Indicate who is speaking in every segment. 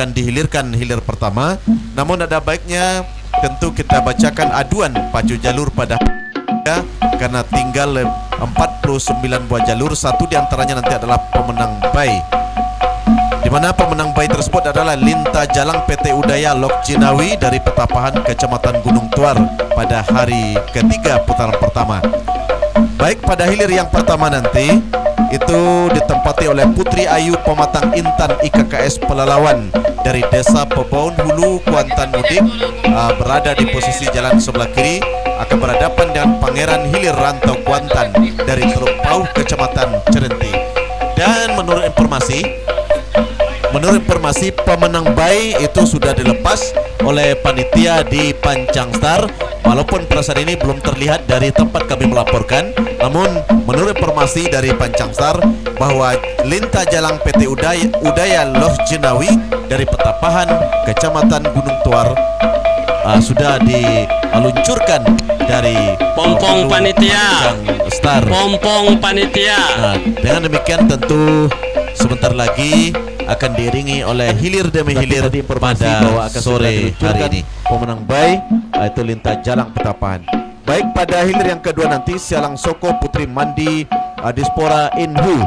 Speaker 1: akan dihilirkan hilir pertama. Namun ada baiknya tentu kita bacakan aduan pacu jalur pada karena tinggal 49 buah jalur. Satu diantaranya nanti adalah pemenang bay, di mana pemenang bay tersebut adalah Linta Jalang PT Udaya Lok Jinawi dari Petapahan Kecamatan Gunung Tuar pada hari ketiga putaran pertama. Baik, pada hilir yang pertama nanti itu ditempati oleh Putri Ayu Pematang Intan IKKS Pelalawan dari Desa Pebon Hulu, Kuantan Mudik, berada di posisi jalan sebelah kiri, akan berhadapan dengan Pangeran Hilir Rantau Kuantan dari Teluk Pauh Kecamatan Cerenti. Dan menurut informasi pemenang bay itu sudah dilepas oleh panitia di Pancang Star. Walaupun pada saat ini belum terlihat dari tempat kami melaporkan, namun menurut informasi dari Pancang Star bahwa Linta Jalang PT Udaya Loh Jinawi dari Petapahan Kecamatan Gunung Tuar sudah diluncurkan dari
Speaker 2: pompong panitia
Speaker 1: Star.
Speaker 2: Pompong panitia.
Speaker 1: Nah, dengan demikian tentu sebentar lagi akan diiringi oleh hilir demi hilir pada bahwa akan sore hari ini. Pemenang bay itu Linta Jalang Petapahan. Baik, pada hilir yang kedua nanti Sialang Soko Putri Mandi Dispora Inhu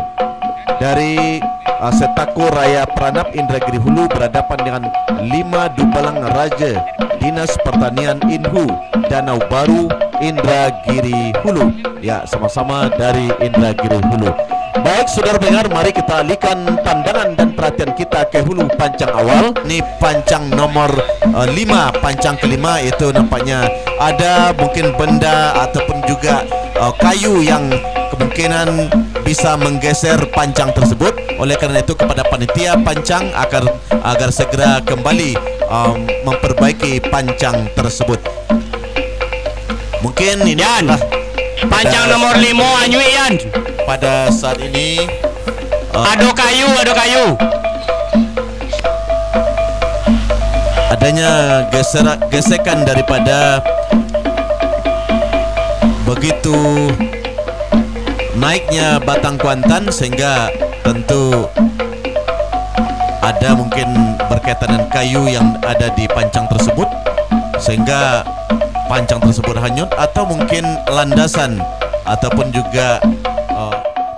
Speaker 1: dari Setako Raya Pranap Indragiri Hulu berhadapan dengan 5 Dubalang Raja Dinas Pertanian Inhu Danau Baru Indragiri Hulu. Ya, sama-sama dari Indragiri Hulu. Baik, saudara pendengar, mari kita alihkan pandangan dan perhatian kita ke hulu pancang awal. Ini pancang nomor 5, pancang kelima. Itu nampaknya ada mungkin benda ataupun juga kayu yang kemungkinan bisa menggeser pancang tersebut. Oleh karena itu kepada panitia pancang agar segera kembali memperbaiki pancang tersebut. Mungkin ini adalah
Speaker 2: pancang nomor 5 Anyuian.
Speaker 1: Pada saat ini
Speaker 2: ado kayu.
Speaker 1: Adanya gesekan daripada begitu naiknya batang kuantan, sehingga tentu ada mungkin berkaitan dengan kayu yang ada di pancang tersebut, sehingga pancang tersebut hanyut, atau mungkin landasan ataupun juga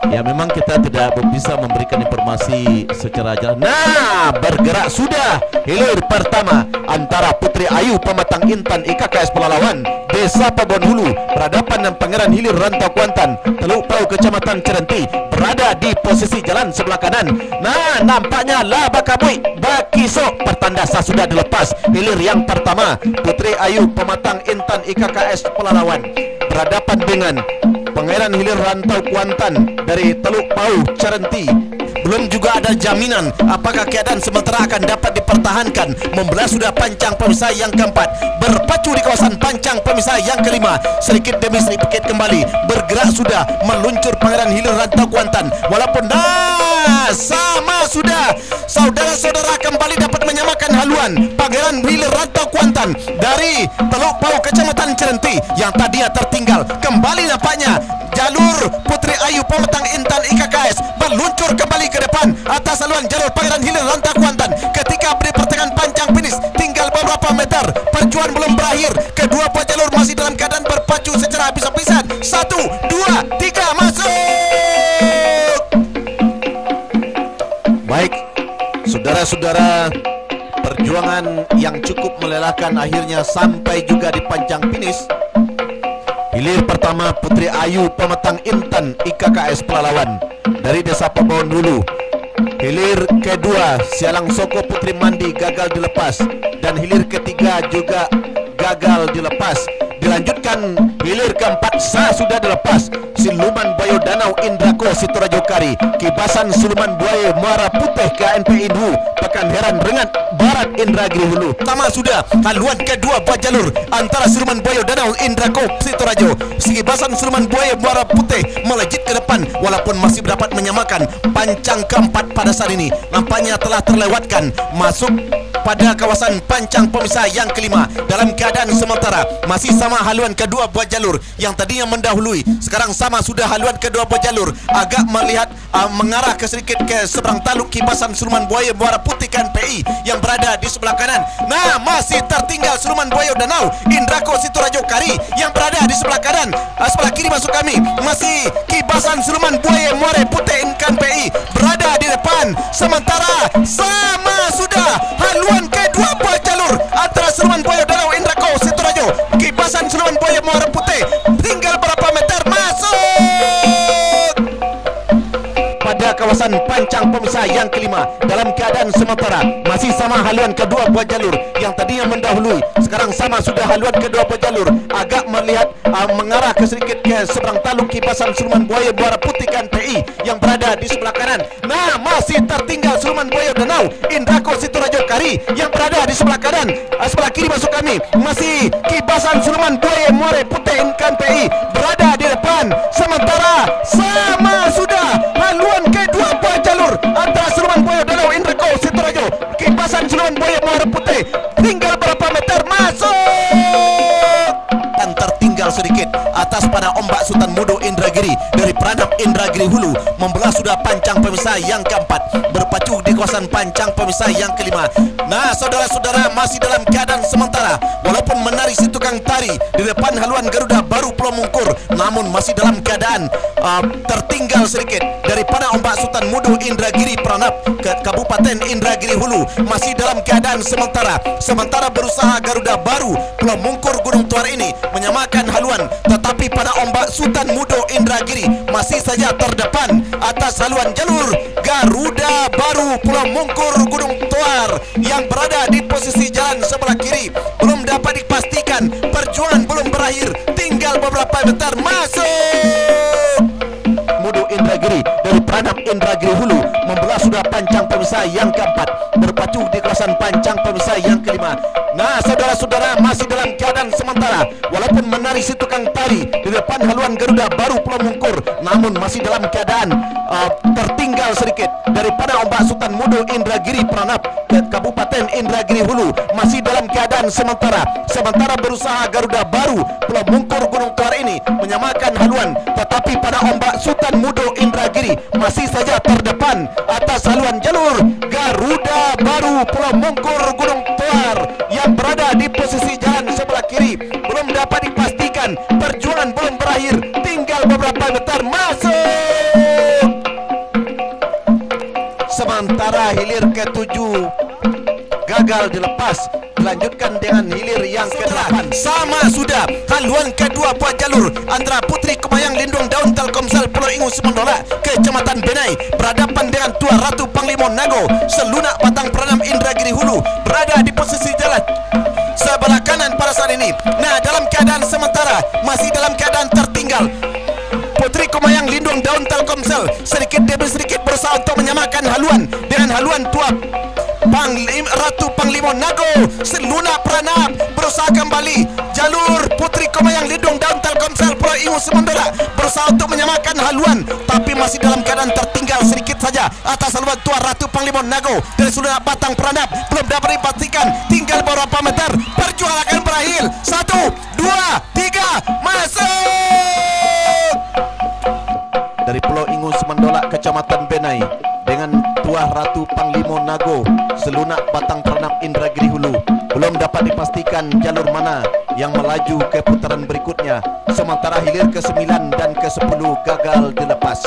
Speaker 1: ya memang kita tidak bisa memberikan informasi secara jelas. Nah, bergerak sudah hilir pertama antara Putri Ayu Pematang Intan IKKS Pelalawan Desa Pebon Hulu berhadapan dengan Pangeran Hilir Rantau Kuantan Teluk Pauh Kecamatan Cerenti, berada di posisi jalan sebelah kanan. Nah, nampaknya laba kabui bakiso pertanda sah sudah dilepas. Hilir yang pertama Putri Ayu Pematang Intan IKKS Pelalawan berhadapan dengan Pangeran Hilir Rantau Kuantan dari Teluk Pauh Cerenti. Belum juga ada jaminan apakah keadaan sementara akan dapat dipertahankan. Membelah sudah pancang pemisah yang keempat, berpacu di kawasan pancang pemisah yang kelima. Sedikit demi sedikit kembali bergerak sudah meluncur Pangeran Hilir Rantau Kuantan. Walaupun sama sudah saudara-saudara kembali dapat menyamakan haluan. Pangeran Hilir Rantau Kuantan dari Teluk Pauh Kecamatan Cerenti yang tadinya tertinggal kembali nampaknya jalur Putri Ayu Pematang Intan IKKS meluncur kembali ke depan atas haluan jalur Pangeran Hilir Rantau Kuantan. Ketika di pertengahan pancang finish tinggal beberapa meter, perjuangan belum berakhir. Kedua buah jalur masih dalam keadaan berpacu secara habis-habisan. 1, 2, 3, masuk. Baik, saudara-saudara, perjuangan yang cukup melelahkan akhirnya sampai juga di pancang finish. Hilir pertama Putri Ayu Pematang Intan IKKS Pelalawan dari Desa Pebon Hulu. Hilir kedua Sialang Soko Putri Mandi gagal dilepas, dan hilir ketiga juga gagal dilepas. Dilanjutkan hilir keempat sah sudah dilepas. Siluman Bayo Danau Indrako Sitoraju Kari, Kibasan Siluman Buaya Muara Putih KNP Inhu Pekan Heran Rengat Barat Indragiri Hulu. Pertama sudah haluan kedua buat jalur antara Siluman Buaya Danau Indrako Sitoraju, Kibasan Siluman Buaya Muara Putih melejit ke depan, walaupun masih dapat menyamakan. Pancang keempat pada saat ini nampaknya telah terlewatkan. Masuk pada kawasan pancang pemisah yang kelima. Dalam keadaan sementara masih sama haluan kedua buah jalur yang tadinya mendahului, sekarang sama sudah haluan kedua buah jalur, agak melihat mengarah ke sedikit ke seberang taluk kibasan Siluman Buaya Muara Putih KNPI yang berada di sebelah kanan. Nah, masih tertinggal Siluman Buaya Danau Indrako Siturajo Kari yang berada di sebelah kanan. Sebelah kiri masuk kami masih kibasan Siluman Buaya Muara Putih KNPI berada di depan. Sementara sama sudah haluan kedua buah jalur antara Siluman Buaya Danau Indrako Siturajo kibasan Siluman Buaya Muara Putih, tinggal berapa meter masuk pada kawasan pancang pemisah yang kelima. Dalam keadaan sementara masih sama haluan kedua buah jalur yang tadinya mendahului, sekarang sama sudah haluan kedua buah jalur, agak melihat mengarah ke sedikit ke seberang taluk kibasan Siluman Buaya Muara Putih KNPI yang berada di sebelah kanan. Nah, masih tertinggal Siluman Buaya Danau Indrako Siturajo Kari yang berada di sebelah kanan. Sebelah kiri masuk kami masih kibasan Siluman Buaya Muara Putih KNPI berada di depan. Sementara sama sudah haluan kedua buah jalur antara Siluman Buaya Danau Indrako Siturajo kibasan Siluman Buaya Muara Putih, tinggal berapa meter masuk dan tertinggal sedikit atas pada ombak Sultan Mudo Indragiri dari Peranap Indragiri Hulu membelah sudah pancang pemisah yang keempat, berpacu di kawasan pancang pemisah yang kelima. Nah, saudara-saudara, masih dalam keadaan sementara walaupun menari si tukang tari di depan haluan Garuda Baru Pulau Mungkur, namun masih dalam keadaan tertinggal sedikit daripada ombak Sultan Mudo Indragiri Peranap ke Kabupaten Indragiri Hulu. Masih dalam keadaan sementara berusaha Garuda Baru Pulau Mungkur Gunung Tuar ini menyamakan haluan, tetapi pada ombak Sultan Mudo Indragiri masih saja terdepan atas haluan jalur Garuda Baru Pulau Mungkur Gunung Tuar yang berada di posisi jalan sebelah kiri. Belum dapat dipastikan, perjuangan belum berakhir, tinggal beberapa meter masuk. Mudo Indragiri dari Peranap Indragiri Hulu membelah sudah pancang pemisah yang keempat, berpacu di kawasan pancang pemisah yang kelima. Nah, saudara-saudara, masih dalam keadaan sementara walaupun menari si tukang tari di depan haluan Garuda Baru Pulau Mungkur, namun masih dalam keadaan tertinggal sedikit daripada ombak Sultan Mudo Indragiri Peranap ke Kabupaten Indragiri Hulu. Masih dalam keadaan sementara berusaha Garuda Baru Pulau Mungkur Gunung Tuar ini menyamakan haluan, tetapi pada ombak Sultan Mudo Indragiri masih saja terdepan atas haluan jalur Garuda Baru Pulau Mungkur Gunung Tuar yang berada di posisi jalan sebelah kiri. Belum dapat dipastikan, perjuangan belum berakhir, tinggal beberapa meter masuk. Sementara hilir ke-7 gagal dilepas, dilanjutkan dengan hilir yang ke-8. Sama sudah haluan kedua buah jalur antara Putri Kemayang Lindung Daun Telkomsel Pulau Ingus Semendola Kecamatan Benai berhadapan dengan Tua Ratu Panglimo Nago Selunak Batang Peranap Indragiri Hulu berada di posisi jalan sebelah kanan pada saat ini. Nah, dalam keadaan sementara masih dalam keadaan tertinggal Putri Kemayang Lindung Daun Telkomsel sedikit demi sedikit berusaha untuk menyamakan haluan dengan haluan Tua Ratu Panglimo Nago Selunak Peranap. Berusaha kembali jalur Putri Kemayang Lindung Daun Telkomsel Pulau Ingus Semendola berusaha untuk menyamakan haluan, tapi masih dalam keadaan tertinggal sedikit saja atas haluan Tua Ratu Panglimo Nago dari Selunak Batang Peranap. Belum dapat dipastikan, tinggal beberapa meter, perjuangan akan berakhir. 1, 2, 3, masuk dari Pulau Ingus Semendola Kecamatan Benai dengan Tuah Ratu Panglimo Nago Selunak Batang Peranap Indragiri Hulu. Belum dapat dipastikan jalur mana yang melaju ke putaran berikutnya. Sementara hilir ke-9 dan ke-10 gagal dilepas.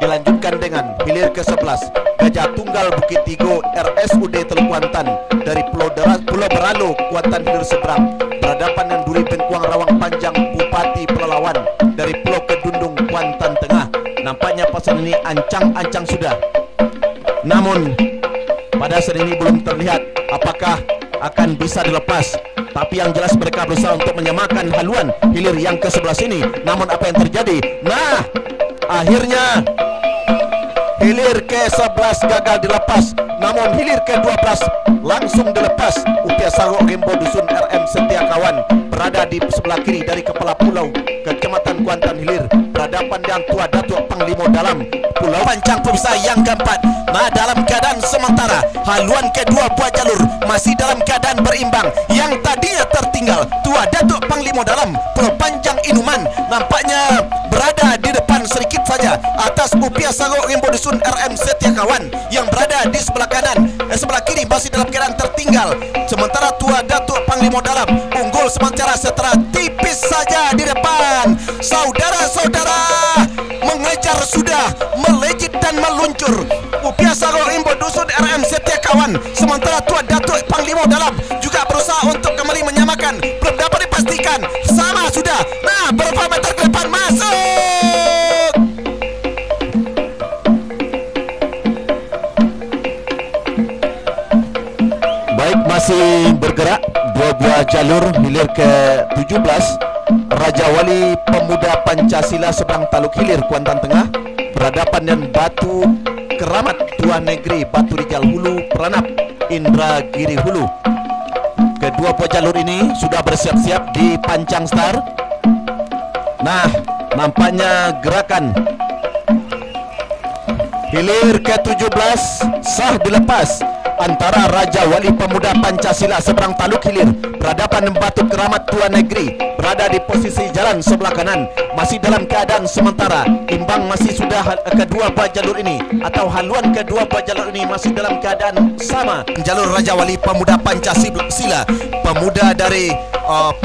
Speaker 1: Dilanjutkan dengan hilir ke-11 Gajah Tunggal Bukit Tigo RSUD Teluk Kuantan dari Pulau Beralo Kuantan Hilir Seberang berhadapan dengan Duri Bengkuang Rawang Panjang Bupati Pelalawan dari Pulau Kedundung Kuantan Tengah. Nampaknya pasangan ini ancang-ancang sudah, namun pada saat ini belum terlihat apakah akan bisa dilepas. Tapi yang jelas mereka berusaha untuk menyamakan haluan hilir yang ke-11 ini. Namun apa yang terjadi? Nah, akhirnya hilir ke-11 gagal dilepas, namun hilir ke-12 langsung dilepas. Upia Sarok Gembo Dusun RM Setia Kawan berada di sebelah kiri dari kepala pulau Kecamatan Kuantan Hilir berhadapan berhadapan dengan Tua Datuk Panglima dalam Pulau Pancang pemirsa yang keempat. Dalam keadaan sementara haluan kedua buah jalur masih dalam keadaan berimbang. Yang tadinya tertinggal Tua Datuk Panglima dalam Pulau Panjang Inuman nampaknya berada di depan sedikit saja atas Upia Sarok Rimbo Dusun RM Setiakawan yang berada di sebelah kanan, sebelah kiri masih dalam keadaan tertinggal. Sementara Tua Datuk Panglima dalam unggul sementara setelah tipis saja di depan. Saudara-saudara, mengejar sudah, melejit dan meluncur Upia Sarok Rimbo Dusun RM Setiakawan. Sementara Tua Datuk Panglima dalam juga berusaha untuk kembali menyamakan, belum dapat dipastikan. Sama sudah. Nah, berapa meter ke depan masuk. Baik, masih bergerak dua buah jalur hilir ke-17 Raja Wali Pemuda Pancasila seberang Taluk Hilir Kuantan Tengah berhadapan dengan Batu Keramat Tuan Negeri Batu Rijal Hulu Peranap Indragiri Hulu. Kedua buah jalur ini sudah bersiap-siap di Pancang Star. Nah, nampaknya gerakan hilir ke-17 sah dilepas antara Raja Wali Pemuda Pancasila seberang Taluk Hilir berhadapan dengan Batu Keramat Tuan Negeri berada di posisi jalan sebelah kanan masih dalam keadaan sementara imbang. Masih sudah kedua buah jalur ini atau haluan kedua buah jalur ini masih dalam keadaan sama. Jalur Raja Wali Pemuda Pancasila pemuda dari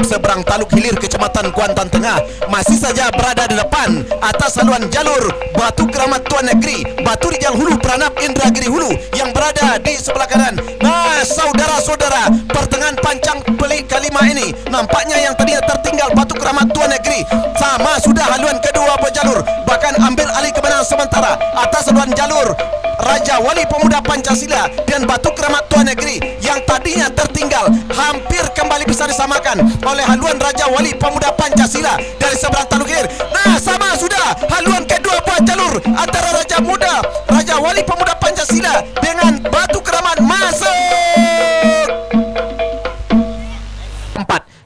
Speaker 1: seberang Taluk Hilir Kecamatan Kuantan Tengah masih saja berada di depan atas haluan jalur Batu Keramat Tuan Negeri Batu Rijal Hulu Peranap Indragiri Hulu yang berada di sebelah kanan. Nah, saudara-saudara, pertengahan Pancang pelik kelima ini nampaknya yang tadinya tertinggal Batu Keramat Tuan Negeri sama sudah haluan kedua buah jalur bahkan ambil alih kemenangan sementara atas haluan jalur Raja Wali Pemuda Pancasila dan Batu Keramat Tuan Negeri yang tadinya tertinggal hampir kembali bisa disamakan oleh haluan Raja Wali Pemuda Pancasila dari seberang Taluk Hilir. Nah, sama sudah haluan kedua buah jalur antara Raja Wali Pemuda Pancasila dengan Batu Keramat masuk.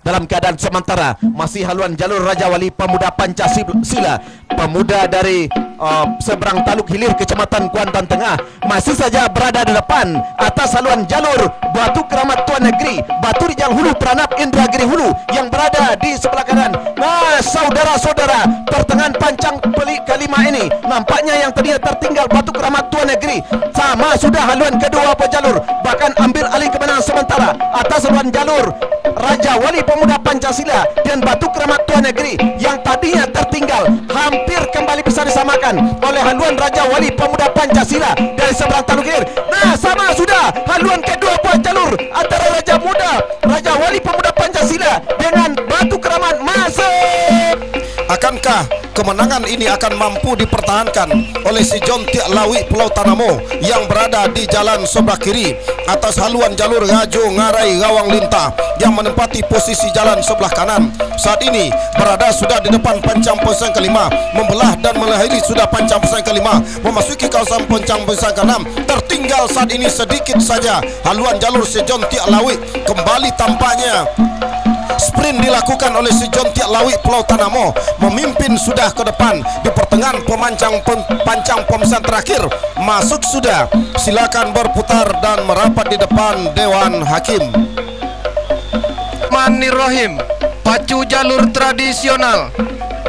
Speaker 1: Dalam keadaan sementara masih haluan jalur Raja Wali Pemuda Pancasila pemuda dari seberang Taluk Hilir Kecamatan Kuantan Tengah masih saja berada di depan atas haluan jalur Batu Keramat Tuan Negeri Batu Rijal Hulu Peranap Indragiri Hulu yang berada di sebelah kanan. Nah, saudara-saudara, pertengahan Pancang pelik kelima ini nampaknya yang tadinya tertinggal Batu Keramat Tuan Negeri sama sudah haluan kedua buah jalur bahkan ambil alih kemenangan sementara atas haluan jalur Raja Wali Pemuda Pancasila dan Batu Keramat Tuan Negeri yang tadinya tertinggal hampir kembali bisa disamakan oleh haluan Raja Wali Pemuda Pancasila dari seberang Taluk Hilir. Nah, sama sudah haluan kedua buah jalur antara Raja Wali Pemuda Pancasila dengan Batu Keramat masuk. Akankah kemenangan ini akan mampu dipertahankan oleh si John Tiak Lawi Pulau Tanamo yang berada di jalan sebelah kiri atas haluan jalur Rajo Ngarai Rawang Lintah yang menempati posisi jalan sebelah kanan. Saat ini berada sudah di depan Pancang Pancang kelima, membelah dan mengakhiri sudah Pancang Pancang kelima, memasuki kawasan Pancang Pancang keenam. Tertinggal saat ini sedikit saja haluan jalur si John Tiak Lawi. Kembali tampaknya sprint dilakukan oleh si John Tiak Lawi Pulau Tanamo, memimpin sudah ke depan di pertengahan pancang pemesan terakhir. Masuk sudah, silakan berputar dan merapat di depan Dewan Hakim.
Speaker 3: Bismillahirrahmanirrahim. Pacu jalur tradisional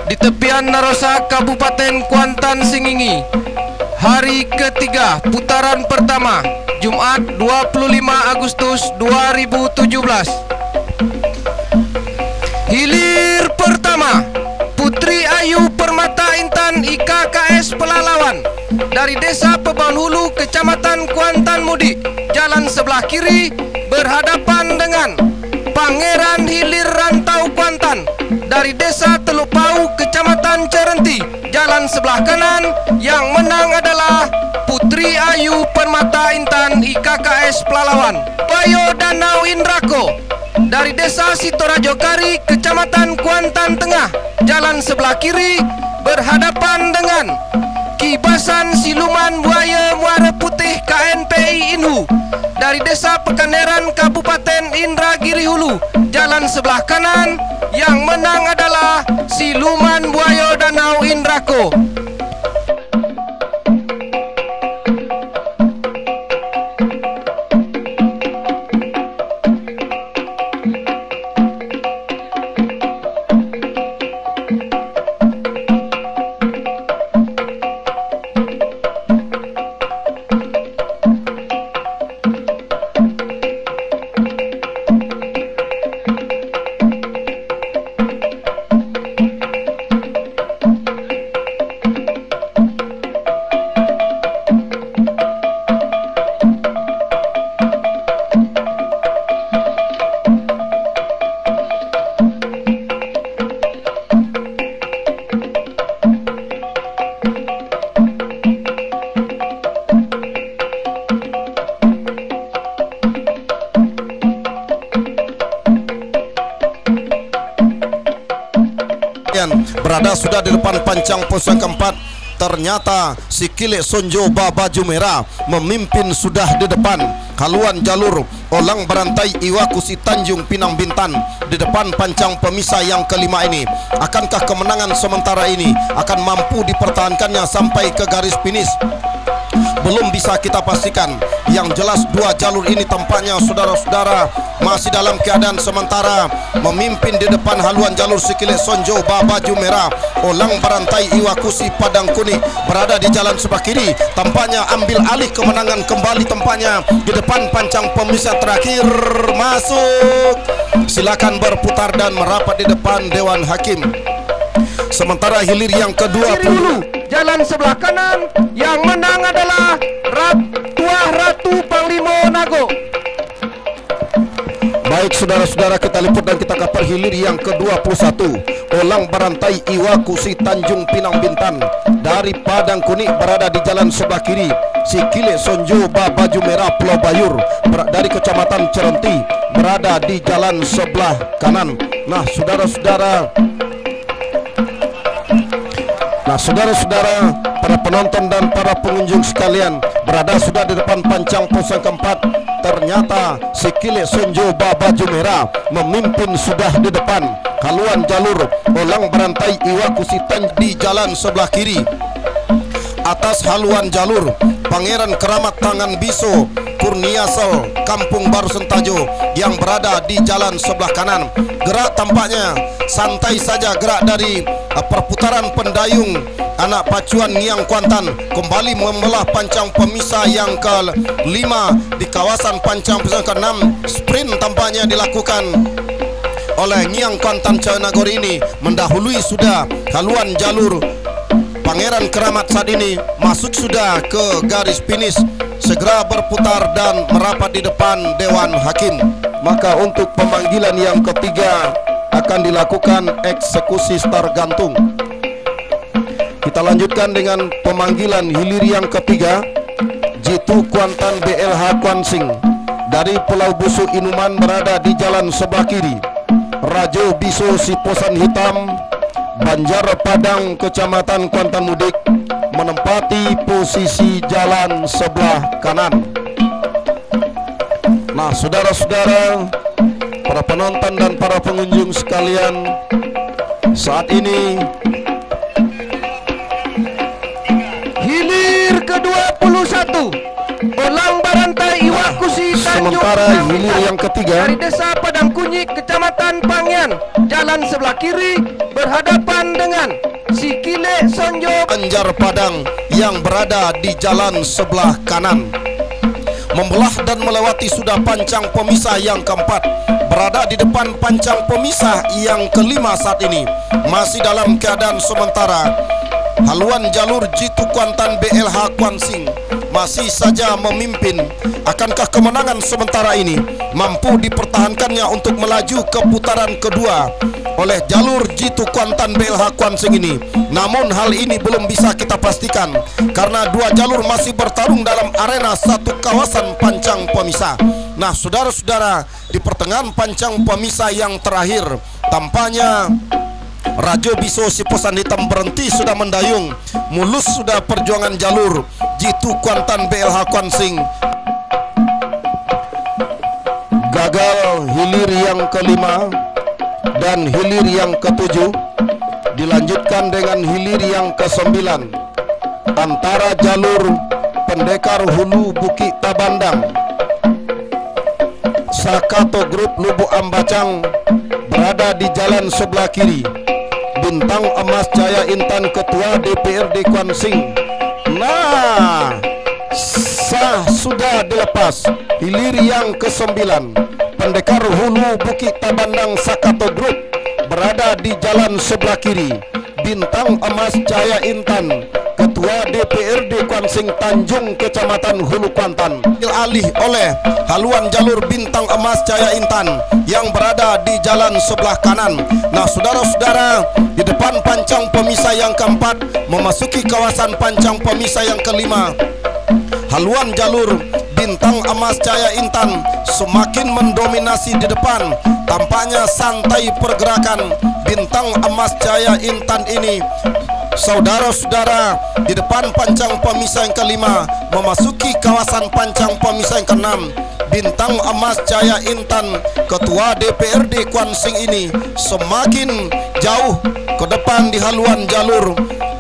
Speaker 3: di tepian Narosa Kabupaten Kuantan Singingi. Hari ketiga putaran pertama Jumat 25 Agustus 2017. Hilir pertama Putri Ayu Permata Intan IKKS Pelalawan dari Desa Pebaun Hulu Kecamatan Kuantan Mudik jalan sebelah kiri berhadapan dengan Pangeran Hilir Rantau Kuantan dari Desa Teluk Pau Kecamatan Cerenti jalan sebelah kanan. Yang menang adalah Putri Ayu Permata Intan IKKS Pelalawan. Bayo Danau Indrako dari Desa Sitorajo Kari Kecamatan Kuantan Tengah jalan sebelah kiri berhadapan dengan Kibasan Siluman Buaya Muara Putih KNPI Inhu dari Desa Pekaneran Kabupaten Indragiri Hulu, jalan sebelah kanan. Yang menang adalah Siluman Buaya Danau Indrako.
Speaker 4: Berada sudah di depan pancang pos yang keempat. Ternyata si Kile Sonjo Baju Merah memimpin sudah di depan. Haluan jalur Olang Berantai Iwakusi Tanjung Pinang Bintan di depan pancang pemisah yang kelima ini. Akankah kemenangan sementara ini akan mampu dipertahankannya sampai ke garis finish? Belum bisa kita pastikan. Yang jelas dua jalur ini tampaknya saudara-saudara masih dalam keadaan sementara. Memimpin di depan haluan jalur Sikile Sonjo Baju Merah, Olang Berantai Iwakusi Padang Kuning berada di jalan sebelah kiri. Tampaknya ambil alih kemenangan kembali tampaknya di depan pancang pemisah terakhir. Masuk, silakan berputar dan merapat di depan Dewan Hakim. Sementara hilir yang ke-20
Speaker 3: jalan sebelah kanan, yang menang adalah Tuah Ratu Panglima Nago.
Speaker 4: Baik saudara-saudara, kita liput dan kita kapal hilir yang ke-21. Olang Berantai Iwakusi Tanjung Pinang Bintan dari Padang Kuning berada di jalan sebelah kiri. Sikile Sonjo Baju Merah Pulau Bayur dari Kecamatan Cerenti berada di jalan sebelah kanan. Nah saudara-saudara, para penonton dan para pengunjung sekalian, berada sudah di depan pancang pos yang keempat. Ternyata Sikile Sonjo Baju Merah memimpin sudah di depan. Haluan jalur Olang Berantai Iwakusi Tanjung di jalan sebelah kiri. Atas haluan jalur Pangeran Keramat Tangan Biso Kurniasel Kampung Baru Sentajo yang berada di jalan sebelah kanan. Gerak tampaknya santai saja gerak dari perputaran pendayung anak pacuan Niang Kuantan kembali membelah pancang pemisah yang ke-5 di kawasan pancang pemisah ke-6. Sprint tampaknya dilakukan oleh Niang Kuantan Cawanagori ini mendahului sudah haluan jalur Pangeran Keramat saat ini masuk sudah ke garis finish, segera berputar dan merapat di depan Dewan Hakim. Maka untuk pemanggilan yang ketiga akan dilakukan eksekusi star gantung. Kita lanjutkan dengan pemanggilan hilir yang ketiga. Jitu Kuantan BLH Kuansing dari Pulau Busu Inuman berada di jalan sebelah kiri. Rajo Biso Siposan Hitam Banjar Padang Kecamatan Kuantan Mudik menempati posisi jalan sebelah kanan. Nah saudara-saudara, para penonton dan para pengunjung sekalian, saat ini
Speaker 3: hilir ke-21 Olang Berantai Iwakusi Tanjung
Speaker 4: sementara
Speaker 3: Pinang
Speaker 4: hilir
Speaker 3: Bintan
Speaker 4: yang ketiga
Speaker 3: dari Desa Padang Kunyik Kecamatan Pangian, jalan sebelah kiri berhadapan dengan Sikile Sonjo
Speaker 4: Banjar Padang yang berada di jalan sebelah kanan. Membelah dan melewati sudah pancang pemisah yang keempat, berada di depan pancang pemisah yang kelima saat ini masih dalam keadaan sementara. Haluan jalur Jitu Kuantan BLH Kuansing masih saja memimpin. Akankah kemenangan sementara ini mampu dipertahankannya untuk melaju ke putaran kedua oleh jalur Jitu Kuantan BLH Kuansing ini? Namun hal ini belum bisa kita pastikan karena dua jalur masih bertarung dalam arena satu kawasan pancang pemisah. Nah saudara-saudara, di pertengahan pancang pemisah yang terakhir tampaknya Rajo Biso si Posan Hitam berhenti sudah mendayung. Mulus sudah perjuangan jalur. Jitu Kuantan BLH Kuansing. Gagal hilir yang kelima dan hilir yang ketujuh. Dilanjutkan dengan hilir yang ke-9 antara jalur Pendekar Hulu Bukit Tabandang Sakato Grup Lubuk Ambacang berada di jalan sebelah kiri. Bintang Emas Jaya Intan Ketua DPRD Kuansing. Nah, sah sudah dilepas hilir yang ke-9. Pendekar Hulu Bukit Tabandang Sakato Grup berada di jalan sebelah kiri. Bintang Emas Jaya Intan Ketua DPRD Kuansing Tanjung Kecamatan Hulu Kuantan alih oleh haluan jalur Bintang Emas Jaya Intan yang berada di jalan sebelah kanan. Nah, saudara-saudara, di depan pancang pemisah yang keempat memasuki kawasan pancang pemisah yang kelima, haluan jalur Bintang Emas Jaya Intan semakin mendominasi di depan. Tampaknya santai pergerakan Bintang Emas Jaya Intan ini. Saudara-saudara, di depan pancang pemisah yang kelima memasuki kawasan pancang pemisah yang keenam, Bintang Emas Jaya Intan Ketua DPRD Kuansing ini semakin jauh ke depan di haluan jalur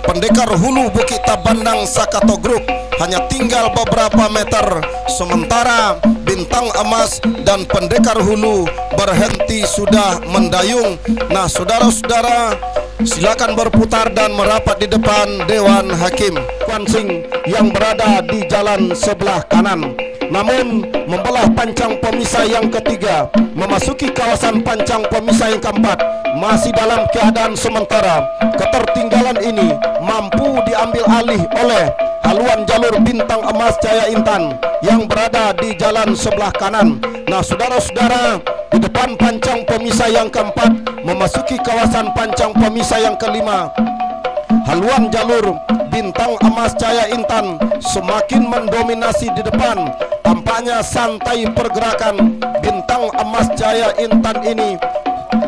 Speaker 4: Pendekar Hulu Bukit Tabandang Sakato Grup. Hanya tinggal beberapa meter, sementara Bintang Emas dan Pendekar Hulu berhenti sudah mendayung. Nah, saudara-saudara, silakan berputar dan merapat di depan Dewan Hakim Kuansing yang berada di jalan sebelah kanan. Namun membelah pancang pemisah yang ketiga memasuki kawasan pancang pemisah yang keempat masih dalam keadaan sementara. Ketertinggalan ini mampu diambil alih oleh haluan jalur Bintang Emas Jaya Intan yang berada di jalan sebelah kanan. Nah, saudara-saudara, di depan pancang pemisah yang keempat memasuki kawasan pancang pemisah yang kelima, haluan jalur Bintang Emas Jaya Intan semakin mendominasi di depan. Tampaknya santai pergerakan Bintang Emas Jaya Intan ini.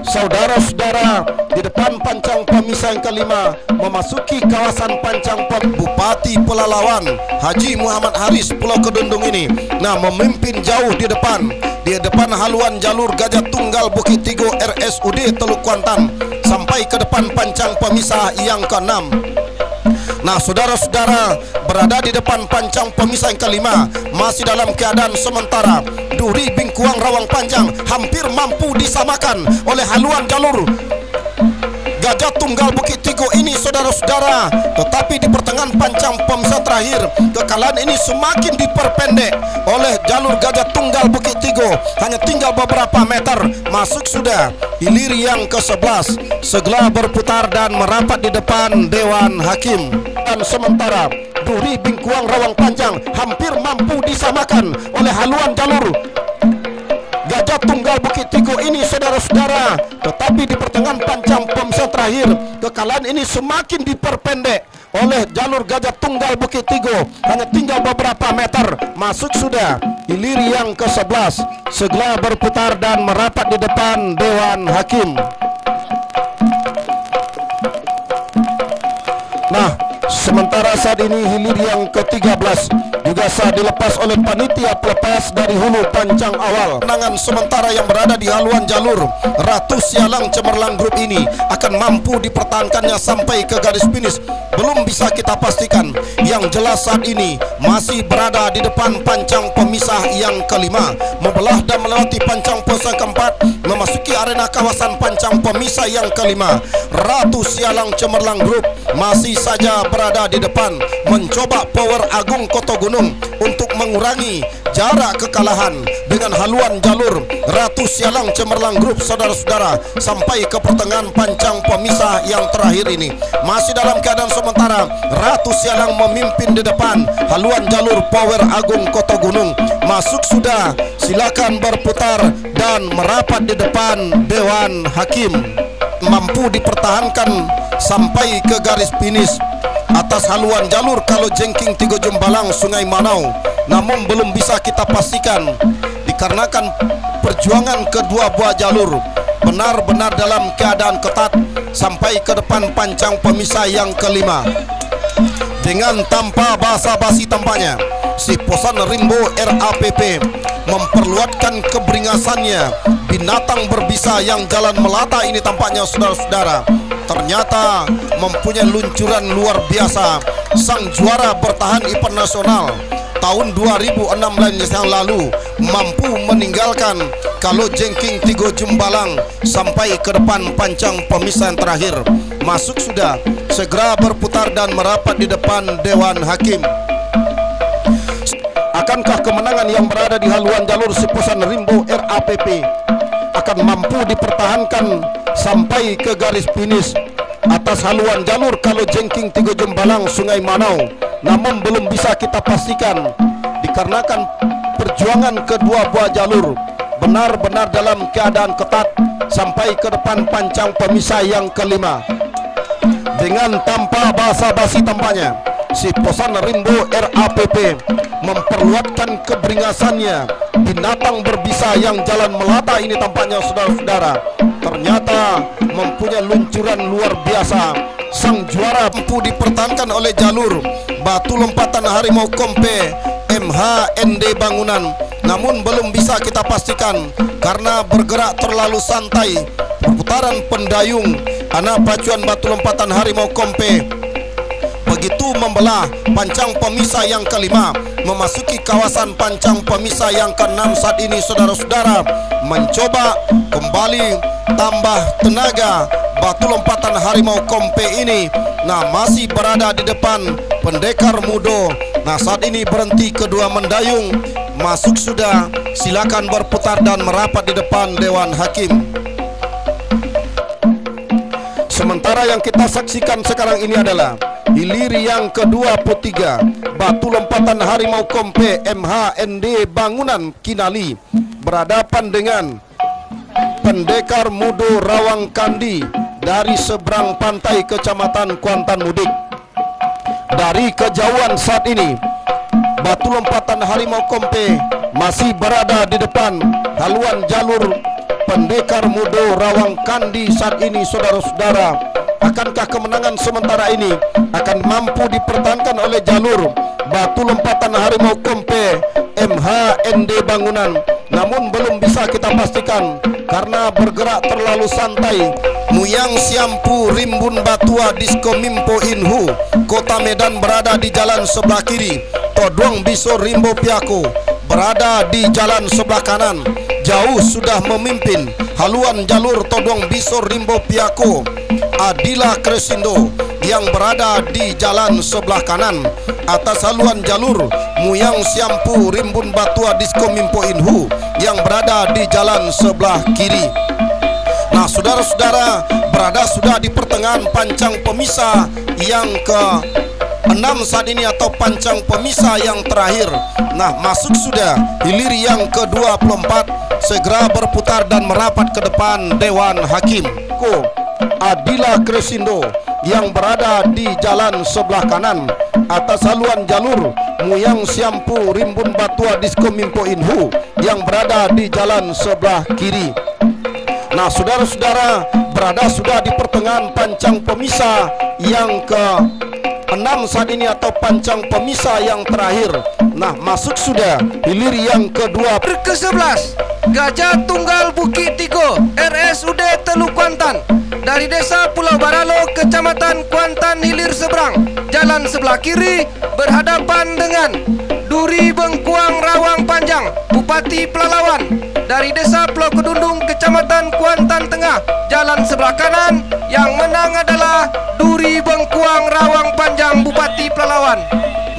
Speaker 4: Saudara-saudara, di depan pancang pemisah yang kelima memasuki kawasan pancang Bupati Pelalawan Haji Muhammad Haris Pulau Kedundung ini, nah, memimpin jauh di depan haluan jalur Gajah Tunggal Bukit Tigo RSUD Teluk Kuantan sampai ke depan pancang pemisah yang keenam. Nah, saudara-saudara, berada di depan pancang pemisah yang kelima masih dalam keadaan sementara. Duri Bingkuang Rawang Panjang hampir mampu disamakan oleh haluan jalur Gajah Tunggal Bukit Tigo ini, saudara-saudara. Tetapi di pertengahan pancang pemisah terakhir, kekalahan ini semakin diperpendek oleh jalur Gajah Tunggal Bukit Tigo. Hanya tinggal beberapa meter masuk sudah hilir yang ke-11. Segera berputar dan merapat di depan Dewan Hakim. Dan sementara Duri Bingkuang Rawang Panjang hampir mampu disamakan oleh haluan jalur Gajah Tunggal Bukit Tigo ini, saudara-saudara. Tetapi di pertengahan pancang pemisah terakhir, kekalahan ini semakin diperpendek oleh jalur Gajah Tunggal Bukit Tigo. Hanya tinggal beberapa meter masuk sudah hilir yang ke-11. Segera berputar dan merapat di depan Dewan Hakim. Nah, sementara saat ini hilir yang ke-13 juga sah dilepas oleh panitia pelepas dari hulu pancang awal. Penangan sementara yang berada di haluan jalur Ratu Sialang Cemerlang Grup ini akan mampu dipertahankannya sampai ke garis finish belum bisa kita pastikan. Yang jelas saat ini masih berada di depan pancang pemisah yang kelima, membelah dan melewati pancang pemisah keempat, memasuki arena kawasan pancang pemisah yang kelima. Ratu Sialang Cemerlang Grup masih saja berada di depan, mencoba power Agung Koto Gunung untuk mengurangi jarak kekalahan dengan haluan jalur Ratu Sialang Cemerlang Grup, saudara-saudara, sampai ke pertengahan pancang pemisah yang terakhir ini. Masih dalam keadaan sementara, Ratu Sialang memimpin di depan, haluan jalur power Agung Koto Gunung masuk sudah. Silakan berputar dan merapat di depan Dewan Hakim. Mampu dipertahankan sampai ke garis finish atas haluan jalur Kalau Jengking Tigo Jembalang Sungai Manau, namun belum bisa kita pastikan dikarenakan perjuangan kedua buah jalur benar-benar dalam keadaan ketat. sampai ke depan pancang pemisah yang kelima. Dengan tanpa basa-basi tampaknya si Posan Rimbo RAPP memperluatkan keberingasannya. Binatang berbisa yang jalan melata ini tampaknya saudara-saudara ternyata mempunyai luncuran luar biasa. Sang juara bertahan event nasional tahun 2016 yang lalu mampu meninggalkan Kalau Jengking Tigo Jumbalang sampai ke depan pancang pemisah yang terakhir. Masuk sudah, segera berputar dan merapat di depan Dewan Hakim. Akankah kemenangan yang berada di haluan jalur si Posan Rimbo RAPP akan mampu dipertahankan sampai ke garis finish atas haluan jalur Kalau Jengking Tigo Jumbalang Sungai Manau? Namun belum bisa kita pastikan dikarenakan perjuangan kedua buah jalur benar-benar dalam keadaan ketat sampai ke depan pancang pemisah yang kelima. Dengan tanpa basa-basi tampaknya si Posan Rimbo RAPP memperluatkan keberingasannya. Binatang berbisa yang jalan melata ini tampaknya saudara-saudara ternyata mempunyai luncuran luar biasa. Sang juara mampu dipertahankan oleh jalur batu lompatan harimau Kompe MHND Bangunan, namun belum bisa kita pastikan karena bergerak terlalu santai. Perputaran pendayung anak pacuan batu lompatan harimau Kompe begitu membelah pancang pemisah yang kelima, memasuki kawasan pancang pemisah yang keenam saat ini saudara-saudara, mencoba kembali tambah tenaga batu lompatan harimau Kompe ini. Nah, masih berada di depan Pendekar Mudo. Nah, saat ini berhenti kedua mendayung. Masuk sudah, silakan berputar dan merapat di depan Dewan Hakim. Sementara yang kita saksikan sekarang ini adalah hilir yang ke-23 batu lompatan harimau Kompe MHND Bangunan Kinali berhadapan dengan Pendekar Mudo Rawang Kandi dari seberang pantai Kecamatan Kuantan Mudik. Dari kejauhan saat ini batu lompatan harimau Kompe masih berada di depan haluan jalur Pendekar Mudo Rawang Kandi saat ini saudara-saudara. Akankah kemenangan sementara ini akan mampu dipertahankan oleh jalur batu lompatan harimau Kompe MHND Bangunan? Namun belum bisa kita pastikan karena bergerak terlalu santai. Muyang Siampu Rimbun Batua Disko Mimpo Inhu Kota Medan berada di jalan sebelah kiri. Todong Biso Rimbo Piako berada di jalan sebelah kanan. Jauh sudah memimpin haluan jalur Todong Biso Rimbo Piako Adila Kresindo yang berada di jalan sebelah kanan. Atas haluan jalur Muyang Siampu Rimbun Batua Disko Mimpo Inhu yang berada di jalan sebelah kiri. Nah, saudara-saudara, berada sudah di pertengahan pancang pemisah yang ke-6 saat ini atau pancang pemisah yang terakhir. Nah, masuk sudah hilir yang ke-24, segera berputar dan merapat ke depan Dewan Hakim. Adila Kresindo yang berada di jalan sebelah kanan. Atas haluan jalur Muyang Siampu Rimbun Batua Disko Mimpo Inhu yang berada di jalan sebelah kiri. Nah, saudara-saudara, berada sudah di pertengahan pancang pemisah yang ke-6 saat ini atau pancang pemisah yang terakhir. Nah, masuk sudah hilir yang kedua.
Speaker 3: Ke-11 Gajah Tunggal Bukit Tigo RSUD Teluk Kuantan dari Desa Pulau Baralo Kecamatan Kuantan hilir seberang jalan sebelah kiri berhadapan dengan Duri Bengkuang Rawang Panjang Bupati Pelalawan dari Desa Pulau Kedundung Kecamatan Kuantan Tengah jalan sebelah kanan. Yang menang adalah Duri Bengkuang Rawang Panjang Bupati Pelalawan.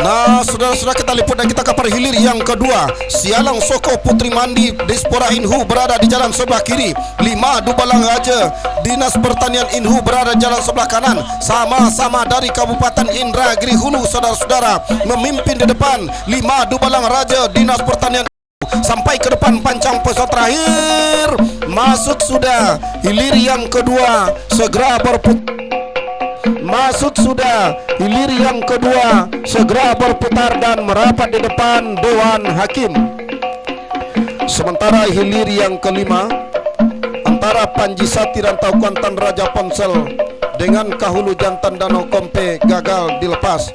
Speaker 4: Nah, saudara-saudara, kita liput dan kita kapar hilir yang kedua. Sialang Soko Putri Mandi Dispora Inhu berada di jalan sebelah kiri. 5 Dubalang Raja Dinas Pertanian Inhu berada di jalan sebelah kanan. Sama-sama dari Kabupaten Indragiri Hulu saudara-saudara memimpin di depan. 5 Dubalang Raja Dinas Pertanian sampai ke depan pancang pemisah terakhir. Masuk sudah hilir yang kedua, segera berputar. Masuk sudah hilir yang kedua, segera berputar dan merapat di depan Dewan Hakim. Sementara hilir yang kelima antara Panji Sati Rantau Kuantan Raja Ponsel dengan Kahulu Jantan Danau Kompe gagal dilepas.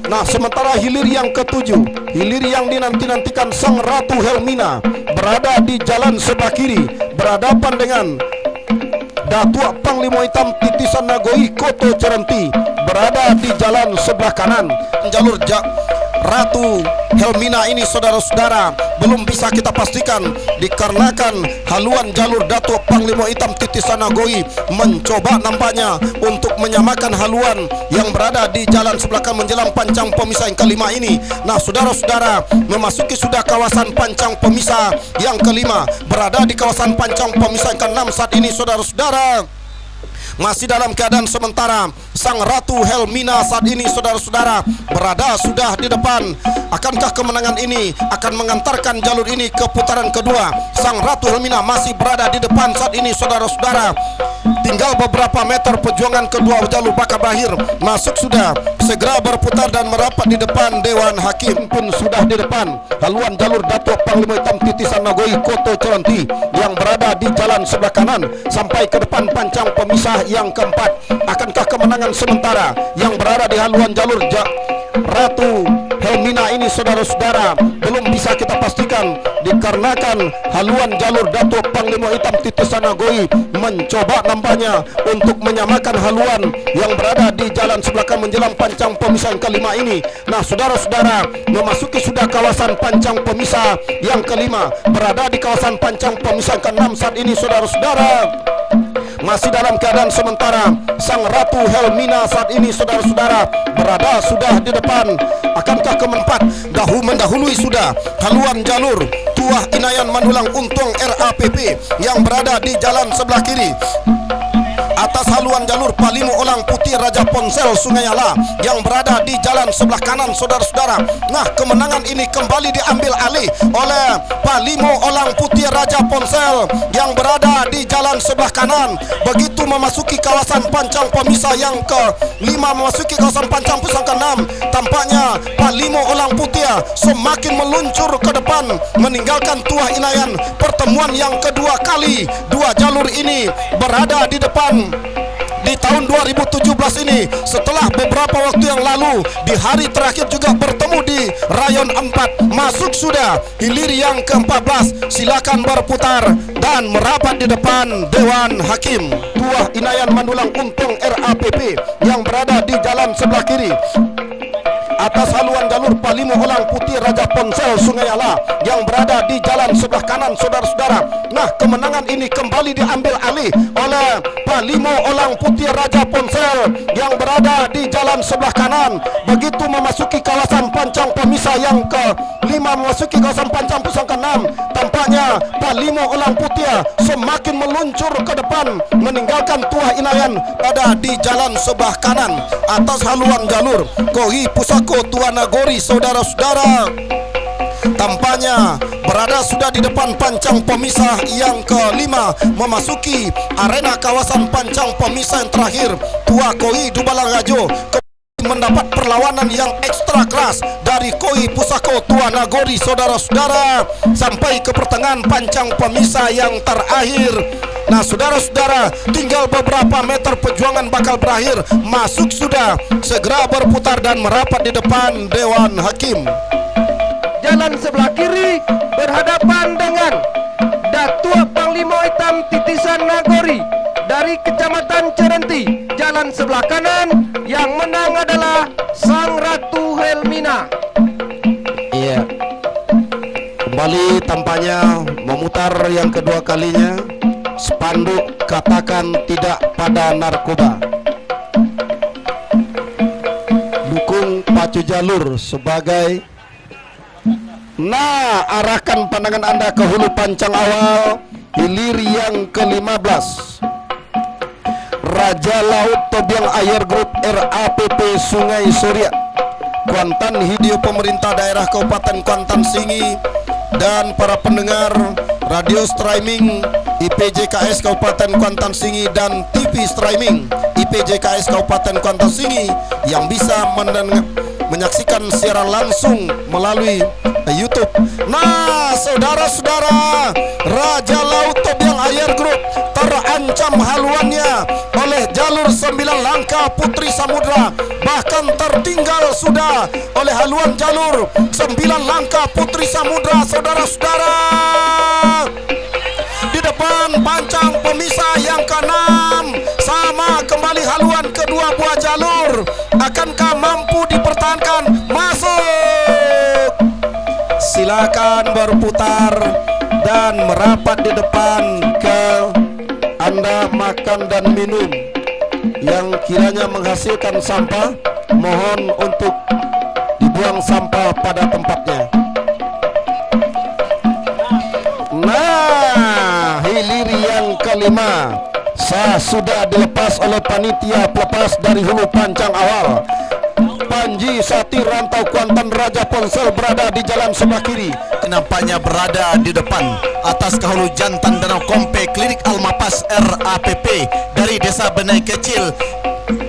Speaker 4: Nah, sementara hilir yang ketujuh, hilir yang dinanti-nantikan Sang Ratu Helmina berada di jalan sebelah kiri, berhadapan dengan Datuk Panglima Hitam Titisan Nagoi Koto Cerenti berada di jalan sebelah kanan. Jalur Ratu Helmina ini, saudara-saudara, belum bisa kita pastikan dikarenakan haluan jalur Datuk Panglima Hitam Titisan Nagoi mencoba nampaknya untuk menyamakan haluan yang berada di jalan sebelah kanan menjelang pancang pemisah yang kelima ini. Nah, saudara-saudara, memasuki sudah kawasan pancang pemisah yang kelima, berada di kawasan pancang pemisah yang keenam saat ini, saudara-saudara. Masih dalam keadaan sementara, Sang Ratu Helmina saat ini, saudara-saudara, berada sudah di depan. Akankah kemenangan ini akan mengantarkan jalur ini ke putaran kedua? Sang Ratu Helmina masih berada di depan saat ini, saudara-saudara. Tinggal beberapa meter perjuangan kedua jalur bakal berakhir. Masuk sudah, segera berputar dan merapat di depan Dewan Hakim pun sudah di depan. Haluan jalur Datuk Panglima Hitam Titisan Nagoi Koto Cerenti yang berada di jalan sebelah kanan sampai ke depan pancang pemisah yang keempat. Akankah kemenangan sementara yang berada di haluan jalur Ratu Helmina ini, saudara-saudara, belum bisa kita pastikan dikarenakan haluan jalur Datuk Panglima Hitam Titisan Nagoi mencoba nampaknya untuk menyamakan haluan yang berada di jalan sebelah kanan menjelang pancang pemisah yang kelima ini. Nah, saudara-saudara, memasuki sudah kawasan pancang pemisah yang kelima, berada di kawasan pancang pemisah yang keenam saat ini, saudara-saudara. Masih dalam keadaan sementara, Sang Ratu Helmina saat ini, saudara-saudara, berada sudah di depan. Akankah keempat mendahului sudah haluan jalur Tuah Inayan Mandulang Untung RAPP yang berada di jalan sebelah kiri. Atas haluan jalur Palimo Olang Putih Raja Ponsel Sungai Ala yang berada di jalan sebelah kanan, saudara-saudara. Nah, kemenangan ini kembali diambil alih oleh Palimo Olang Putih Raja Ponsel yang berada di jalan sebelah kanan. Begitu memasuki kawasan pancang pemisah yang ke-5, memasuki kawasan pancang pemisah ke-6, tampaknya Palimo Olang Putih semakin meluncur ke depan meninggalkan Tuah Inayan. Pertemuan yang kedua kali dua jalur ini berada di depan di tahun 2017 ini, setelah beberapa waktu yang lalu di hari terakhir juga bertemu di rayon 4. Masuk sudah hilir yang ke-14, silakan berputar dan merapat di depan Dewan Hakim. Tuah Inayan Mandulang Untung RAPP yang berada di jalan sebelah kiri. Atas haluan jalur Palimo Olang Putih Raja Ponsel Sungai Ala yang berada di jalan sebelah kanan, saudara-saudara. Nah, kemenangan ini kembali diambil alih oleh Palimo Olang Putih Raja Ponsel yang berada di jalan sebelah kanan. Begitu memasuki kawasan pancang pemisah yang ke-5, memasuki kawasan pancang pemisah ke-6, tampaknya Palimo Olang Putih semakin meluncur ke depan meninggalkan Tuah Inayan pada di jalan sebelah kanan. Atas haluan jalur Kohi Pusako Tuan Nagori, saudara-saudara, tampaknya berada sudah di depan pancang pemisah yang ke-5, memasuki arena kawasan pancang pemisah yang terakhir. Tua Koi Dubalangajo mendapat perlawanan yang ekstra keras dari Koi Pusako Tuan Nagori, saudara-saudara, sampai ke pertengahan pancang pemisah yang terakhir. Nah, saudara-saudara, tinggal beberapa meter perjuangan bakal berakhir. Masuk sudah, segera berputar dan merapat di depan Dewan Hakim.
Speaker 3: Jalan sebelah kiri berhadapan dengan Datuk Panglima Hitam Titisan Nagori dari Kecamatan Cerenti. Jalan sebelah kanan yang menang adalah Sang Ratu Helmina.
Speaker 4: Iya, kembali tampaknya memutar yang kedua kalinya. Spanduk katakan tidak pada narkoba. Dukung pacu jalur sebagai. Nah, arahkan pandangan Anda ke hulu pancang awal hilir yang ke-15. Raja Laut Tobiang Air Group RAPP Sungai Surya, Kuantan Hidio Pemerintah Daerah Kabupaten Kuantan Singi, dan para pendengar radio streaming IPJKS Kabupaten Kuantan Singi dan TV streaming IPJKS Kabupaten Kuantan Singi yang bisa menyaksikan siaran langsung melalui YouTube. Nah, saudara-saudara, Raja Laut Tobiang Air Group langkah Putri Samudra, bahkan tertinggal sudah oleh haluan jalur 9 langkah Putri Samudra. Saudara-saudara, di depan pancang pemisah yang ke-6 sama kembali haluan kedua buah jalur. Akankah mampu dipertahankan? Masuk, silakan berputar dan merapat di depan ke Anda makan dan minum. Yang kiranya menghasilkan sampah, mohon untuk dibuang sampah pada tempatnya. Nah, hilir yang kelima sudah dilepas oleh panitia pelepas dari hulu pancang awal. Panji Satir Rantau Kuantan Raja Ponsel berada di jalan sebelah kiri.
Speaker 1: Nampaknya berada di depan atas ke hulu jantan Danau Kompe Klinik Almapas RAPP dari Desa Benai Kecil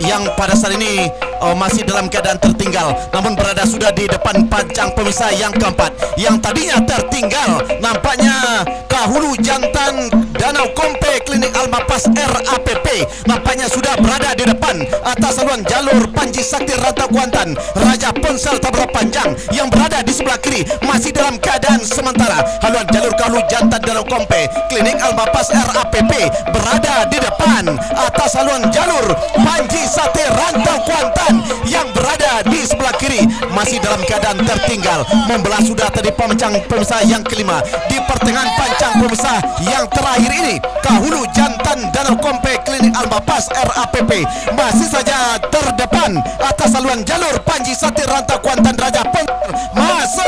Speaker 1: yang pada saat ini masih dalam keadaan tertinggal, namun berada sudah di depan pancang pemisah yang keempat. Yang tadinya tertinggal nampaknya ke hulu jantan Danau Kompe Klinik Almapas RAPP nampaknya sudah berada di depan atas haluan jalur Panji Sakti Rantau Kuantan Raja Ponsel Tabra Panjang yang berada di sebelah kiri masih dalam keadaan sementara. Haluan jalur ke hulu jantan Danau Kompe Klinik Almapas RAPP berada di depan atas haluan jalur Panji Sakti Rantau Kuantan yang berada di sebelah kiri masih dalam keadaan tertinggal. Membelah sudah tadi pancang pemisah yang kelima. Di pertengahan pancang pemisah yang terakhir ini ke hulu jantan Danau Kompe Klinik Almapas RAPP masih saja terdepan atas haluan jalur Panji Sakti Rantau Kuantan Raja Ponsel. Masuk.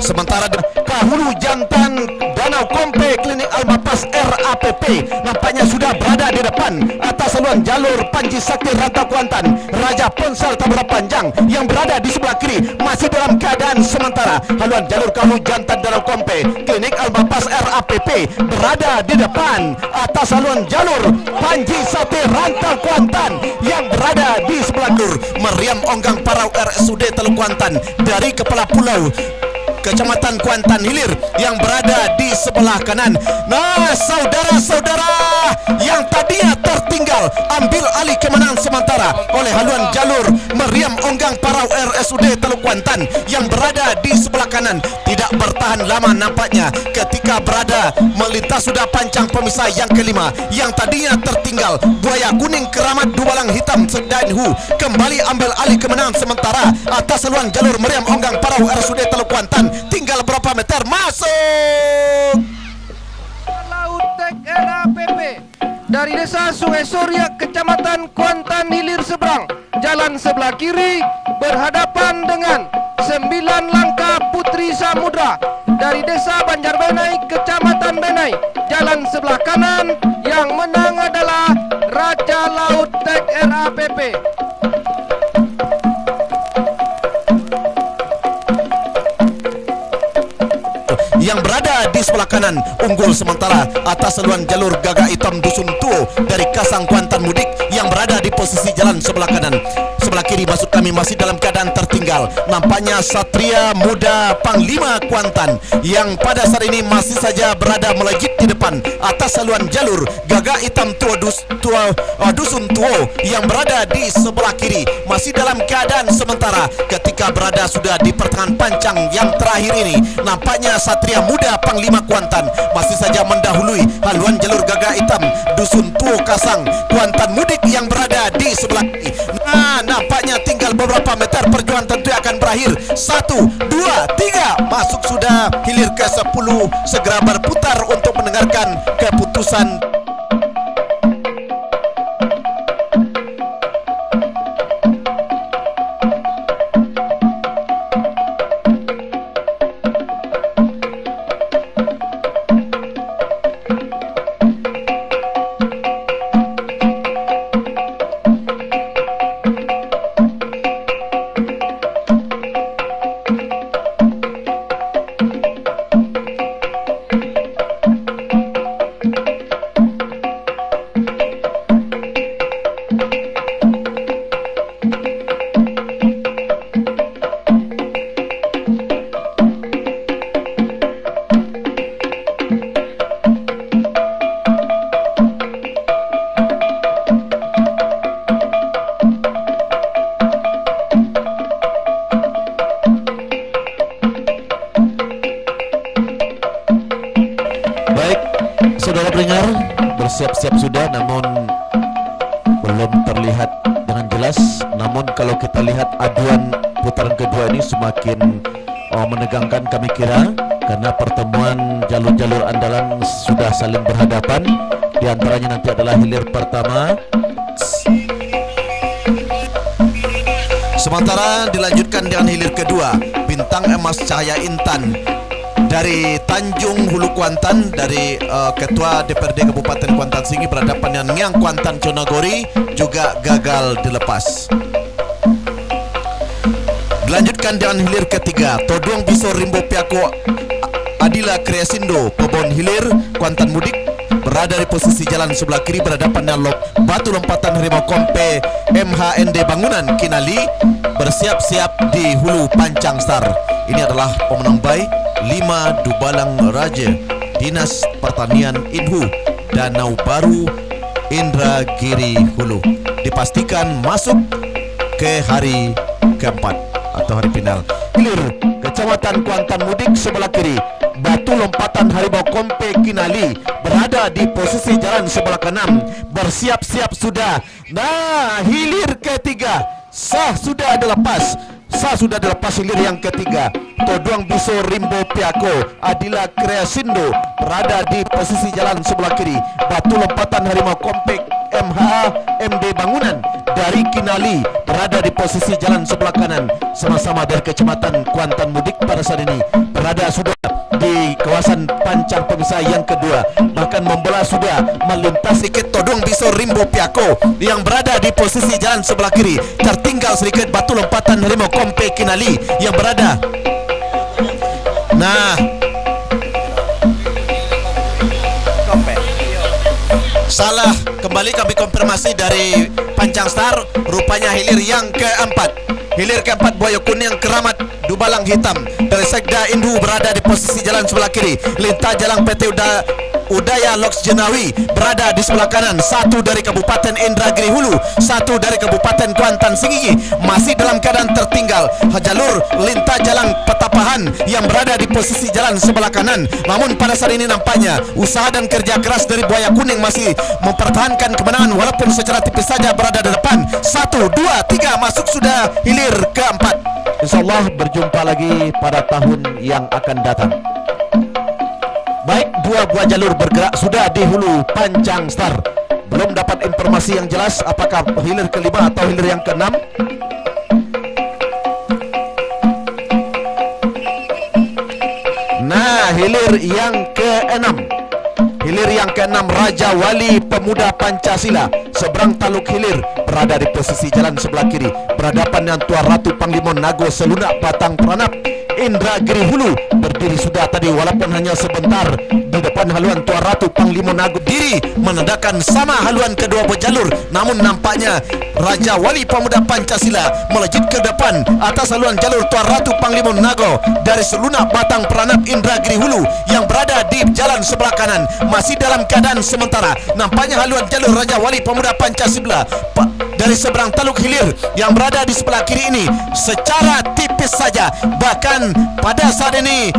Speaker 1: Sementara ke hulu jantan Danau Kompe Klinik Almapas RAPP nampaknya sudah berada di depan atas haluan jalur Panji Sakti Rantau Kuantan Raja Ponsel Tabra Panjang yang berada di sebelah kiri masih dalam keadaan sementara. Haluan jalur ke hulu jantan Danau Kompe Klinik Almapas RAPP berada di depan atas haluan jalur Panji Sakti Rantau Kuantan yang berada di sebelah kiri. Meriam Onggang Parau RSUD Teluk Kuantan dari Kepala Pulau Kecamatan Kuantan Hilir yang berada di sebelah kanan. Nah, saudara-saudara, yang tadinya tertinggal ambil alih kemenangan sementara oleh haluan jalur Meriam Onggang Parau RSUD Teluk Kuantan yang berada di sebelah kanan. Tidak bertahan lama nampaknya ketika berada melintas sudah pancang pemisah yang kelima. Yang tadinya tertinggal Buaya Kuning Keramat Dubalang Hitam Sedainhu kembali ambil alih kemenangan sementara atas haluan jalur Meriam Onggang Parau RSUD Teluk Kuantan. Tinggal berapa meter? Masuk.
Speaker 3: Laut Tek RAPP dari Desa Sungai Surya Kecamatan Kuantan Hilir seberang jalan sebelah kiri berhadapan dengan 9 langkah Putri Samudra dari Desa Banjarbenai Kecamatan Benai jalan sebelah kanan. Yang menang adalah Raja Laut Tek RAPP.
Speaker 1: Yang berada di sebelah kanan unggul sementara atas haluan jalur Gagak Hitam Dusun Tuo dari Kasang Kuantan Mudik yang berada di posisi jalan sebelah kanan. Sebelah kiri maksud kami masih dalam keadaan tertinggal. Nampaknya Satria Muda Panglima Kuantan yang pada saat ini masih saja berada melejit di depan atas haluan jalur Gagak Hitam Dusun Tuo yang berada di sebelah kiri masih dalam keadaan sementara ketika berada sudah di pertengahan pancang yang terakhir ini. Nampaknya Satria Muda Panglima Kuantan masih saja mendahului haluan jalur Gagak Hitam Dusun Tuo Kasang Kuantan Mudik yang berada di sebelah kiri. Nah, nampaknya tinggal beberapa meter perjuangan tentu akan berakhir. 1, 2, 3 masuk sudah hilir ke 10. Segera berputar untuk mendengarkan keputusan. saudara pendengar, bersiap-siap sudah, namun belum terlihat dengan jelas. Namun kalau kita lihat aduan putaran kedua ini semakin menegangkan kami kira, karena pertemuan jalur-jalur andalan sudah saling berhadapan. Di antaranya nanti adalah hilir pertama. Sementara dilanjutkan dengan hilir kedua, Bintang Emas Cahaya Intan dari Tanjung Hulu Kuantan, dari Ketua DPRD Kabupaten Kuantan Sengi berhadapan dengan Ngiang Kuantan Conagori, juga gagal dilepas. Dilanjutkan dengan hilir ketiga, Toduang Biso Rimbo Piako Adila Kreasindo Pebon Hilir Kuantan Mudik berada di posisi jalan sebelah kiri berhadapan dengan Batu Lompatan Harimau Kompe MHND Bangunan Kinali bersiap-siap di Hulu Pancang Star. Ini adalah pemenang baik 5 Dubalang Raja Dinas Pertanian Inhu Danau Baru Indragiri Hulu, dipastikan masuk ke hari keempat atau hari final. Hilir Kecamatan Kuantan Mudik sebelah kiri, Batu Lompatan Harimau Kompe Kinali berada di posisi jalan sebelah kanan, bersiap-siap sudah. Nah, hilir ketiga sudah dilepas hilir yang ketiga. Toduang Biso Rimbo Piako Adila Kreasindo berada di posisi jalan sebelah kiri, Batu Lompatan Harimau Kompe MD Bangunan dari Kinali berada di posisi jalan sebelah kanan. Sama-sama dari Kecamatan Kuantan Mudik pada saat ini berada sudah di kawasan pancang pemisah yang kedua, bahkan membelah sudah melintasi sedikit Toduang Biso Rimbo Piako yang berada di posisi jalan sebelah kiri. Tertinggal sedikit Batu Lompatan Harimau Kompe Kinali yang berada. Nah, salah, kembali kami konfirmasi dari Pancang Star, rupanya hilir yang keempat. Hilir keempat Buaya Kuning Keramat Dubalang Hitam dari Sekda Indu berada di posisi jalan sebelah kiri. Lintah Jalang PT Udaya Loks Jenawi berada di sebelah kanan. Satu dari Kabupaten Indragiri Hulu, satu dari Kabupaten Kuantan Sengingi masih dalam keadaan tertinggal. Jalur Lintah Jalang Petapahan yang berada di posisi jalan sebelah kanan. Namun pada saat ini nampaknya usaha dan kerja keras dari Buaya Kuning masih mempertahankan kemenangan walaupun secara tipis saja berada di depan. 1, 2, 3 masuk sudah hilir keempat. InsyaAllah berjumpa lagi pada tahun yang akan datang. Baik, 2 buah jalur bergerak sudah di Hulu Pancang Star. Belum dapat informasi yang jelas apakah hilir kelima atau hilir yang keenam. Nah, hilir yang keenam. Hilir yang keenam Raja Wali Pemuda Pancasila seberang Taluk Hilir berada di posisi jalan sebelah kiri berhadapan dengan Tuan Ratu Panglima Nago Selunak Batang Peranap Indragiri Hulu berdiri sudah tadi walaupun hanya sebentar di depan haluan Tuan Ratu Panglima Nago, diri menandakan sama haluan kedua berjalur. Namun nampaknya Raja Wali Pemuda Pancasila melejit ke depan atas haluan jalur Tuan Ratu Panglima Nago dari Selunak Batang Peranap Indragiri Hulu yang berada di jalan sebelah kanan masih dalam keadaan sementara. Nampaknya haluan jalur Raja Wali Pemuda Pancasila dari seberang Taluk Hilir yang berada di sebelah kiri ini secara tipis saja, bahkan pada saat ini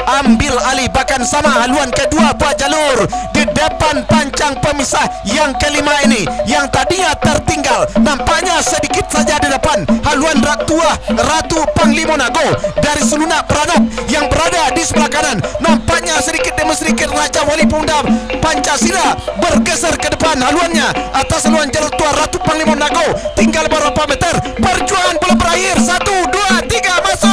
Speaker 1: ambil alih bahkan sama haluan kedua buah jalur di depan pancang pemisah yang kelima ini yang tadinya tertinggal. Nampaknya sedikit saja di depan haluan Ratu Panglima Nago dari Selunak Peranap yang berada di sebelah kanan. Nampaknya sedikit demi sedikit Raja Wali Pemuda Pancasila bergeser ke depan haluannya atas haluan jalur Tuan Ratu Panglima Nago. Tinggal beberapa meter, perjuangan belum berakhir. 1, 2, 3 masuk.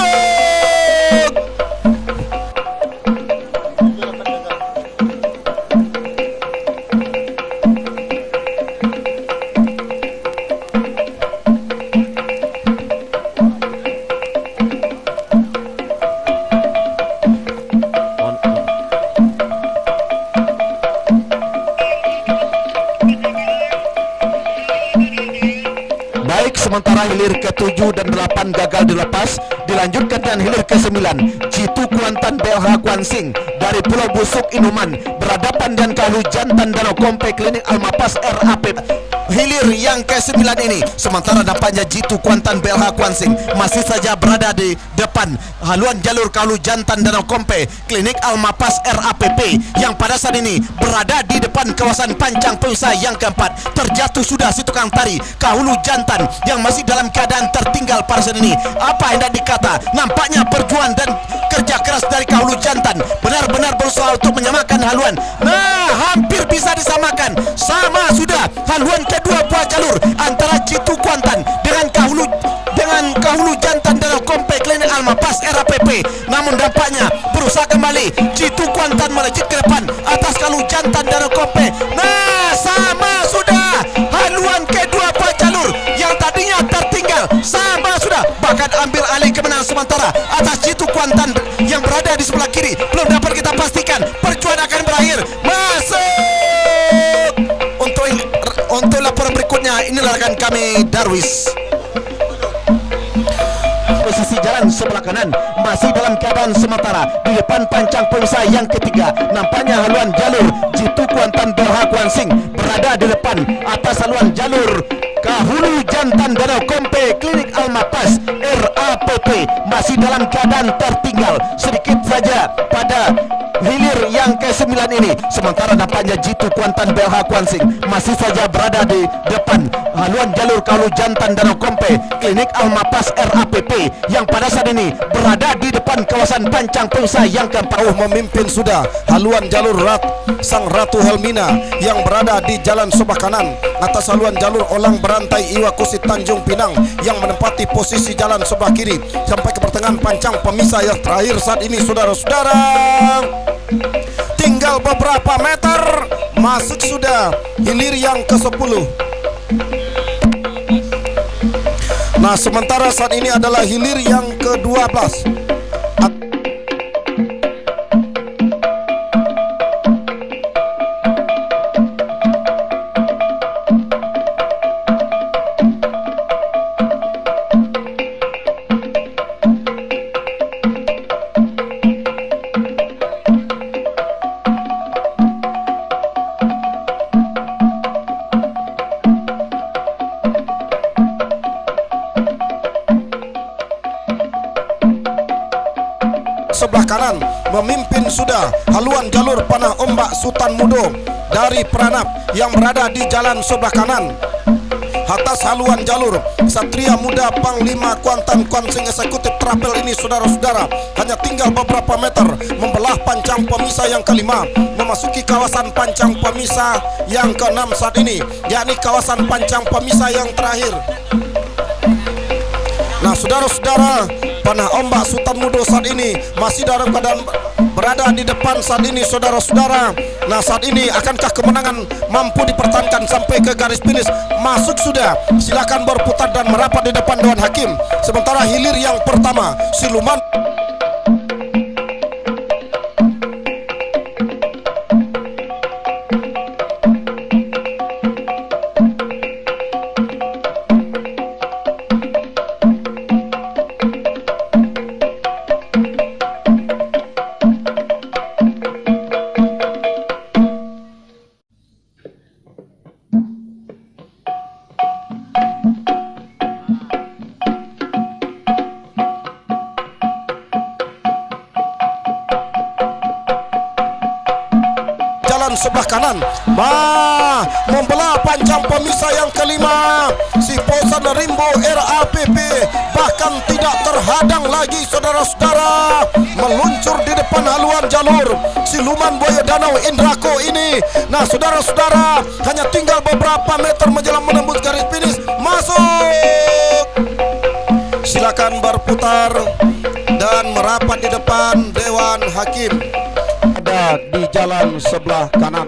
Speaker 1: Sementara hilir ke-7 dan 8 gagal dilepas, dilanjutkan dengan hilir ke-9 Citu Kuantan BLH Kuansing dari Pulau Busuk Inuman berhadapan dengan Kalu Jantan Danau Kompe Klinik Almapas hilir yang ke-9 ini. Sementara nampaknya Jitu Kuantan BLH Kuansing masih saja berada di depan haluan jalur Kahulu Jantan Danau Kompe Klinik Almapas RAPP yang pada saat ini berada di depan kawasan Pancang Pemisah yang keempat. Terjatuh sudah si tukang tari Kahulu Jantan yang masih dalam keadaan tertinggal pada saat ini. Apa hendak dikata, nampaknya perjuangan dan kerja keras dari Kahulu Jantan benar-benar berusaha untuk menyamakan haluan. Nah, hampir bisa disamakan. Sama sudah haluan kedua buah jalur antara Jitu Kuantan dengan Kahulu Jantan Danau Kompe Klinik Almapas RAPP. Namun dampaknya berusaha kembali Jitu Kuantan melejit ke depan atas Kahulu Jantan Danau Kompe. Nah, sama sudah haluan kedua buah jalur yang tadinya tertinggal. Sama sudah bahkan ambil alih kemenangan sementara atas Jitu Kuantan yang berada di sebelah kiri. Belum dapat kita pastikan perjuangan akan berakhir. Masuk untuk laporan berikutnya. Inilah rekan kami Darwis. Posisi jalan sebelah kanan masih dalam keadaan sementara di depan Pancang Pemisah yang ketiga. Nampaknya haluan jalur Jitu Kuantan BLH Kuansing berada di depan atas haluan jalur Kahulu Jantan Danau Kompe Klinik Almapas RAPP masih dalam keadaan tertinggal sedikit saja pada hilir yang ke-9 ini. Sementara nampaknya Jitu Kuantan BLH Kuansing masih saja berada di depan haluan jalur Kahulu Jantan Danau Kompe Klinik Almapas RAPP yang pada saat ini berada di depan kawasan Pancang Pemisah yang keempat.
Speaker 4: Memimpin sudah haluan jalur Sang Ratu Helmina yang berada di jalan sebelah kanan atas haluan jalur Olang Berantai Iwakusi Tanjung Pinang yang menempati posisi jalan sebelah kiri sampai ke pertengahan Pancang Pemisah yang terakhir saat ini. Saudara-saudara, tinggal beberapa meter masuk sudah hilir yang ke-10. Nah, sementara saat ini adalah hilir yang ke-12. Sebelah kanan memimpin sudah haluan jalur Panah Ombak Sultan Mudo dari Pranap yang berada di jalan sebelah kanan. Atas haluan jalur Satria Muda Panglima Kuantan Kuansing Eksekutif Trapel ini, saudara-saudara, hanya tinggal beberapa meter membelah Pancang Pemisah yang kelima memasuki kawasan Pancang Pemisah yang keenam saat ini, yakni kawasan Pancang Pemisah yang terakhir. Nah, saudara-saudara, Panah Ombak Sultan Mudo saat ini masih dalam keadaan berada di depan saat ini, saudara-saudara. Nah, saat ini akankah kemenangan mampu dipertahankan sampai ke garis finish? Masuk sudah, silakan berputar dan merapat di depan Dewan Hakim. Sementara hilir yang pertama siluman sebelah kanan membelah Pancang Pemisah yang kelima. Si Posan Rimbo RAPP bahkan tidak terhadang lagi, saudara-saudara, meluncur di depan haluan jalur siluman buaya danau Indrako ini. Nah, saudara-saudara, hanya tinggal beberapa meter menjelang menembus garis finish. Masuk, silakan berputar dan merapat di depan Dewan Hakim di jalan sebelah kanan.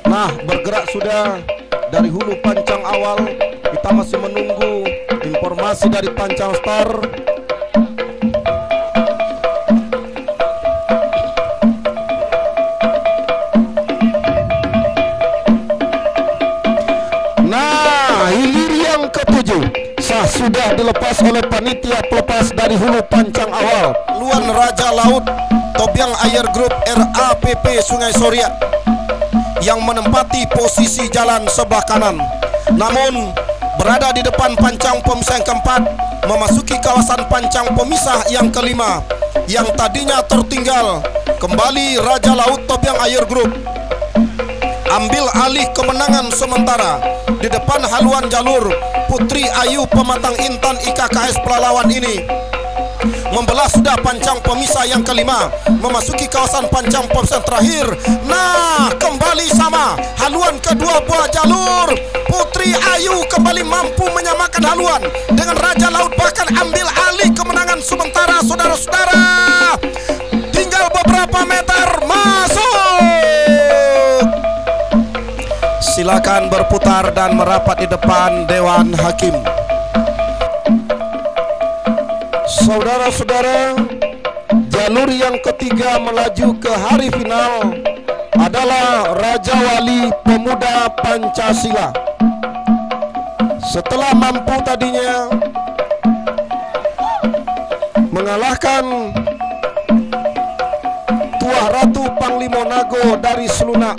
Speaker 4: Nah, bergerak sudah dari hulu Pancang awal. Kita masih menunggu informasi dari Pancang Star. Nah, hilir yang ketujuh sudah dilepas oleh panitia pelepas dari hulu Pancang awal. Luan Raja Laut Tobyang Air Group RAPP Sungai Soria yang menempati posisi jalan sebelah kanan, namun berada di depan pancang pemisah yang keempat, memasuki kawasan pancang pemisah yang kelima yang tadinya tertinggal. Kembali Raja Laut Tobyang Air Group ambil alih kemenangan sementara di depan haluan jalur Putri Ayu Pematang Intan IKKS Pelalawan ini. Membelah sudah pancang pemisah yang kelima, memasuki kawasan pancang pemisah terakhir. Nah, kembali sama haluan kedua buah jalur. Putri Ayu kembali mampu menyamakan haluan dengan Raja Laut, bahkan ambil alih kemenangan sementara, saudara-saudara. Tinggal beberapa meter, masuk. Silakan berputar dan merapat di depan Dewan Hakim. Saudara-saudara, jalur yang ketiga melaju ke hari final adalah Raja Wali Pemuda Pancasila. Setelah mampu tadinya mengalahkan Tuah Ratu Panglima Nago dari Selunak,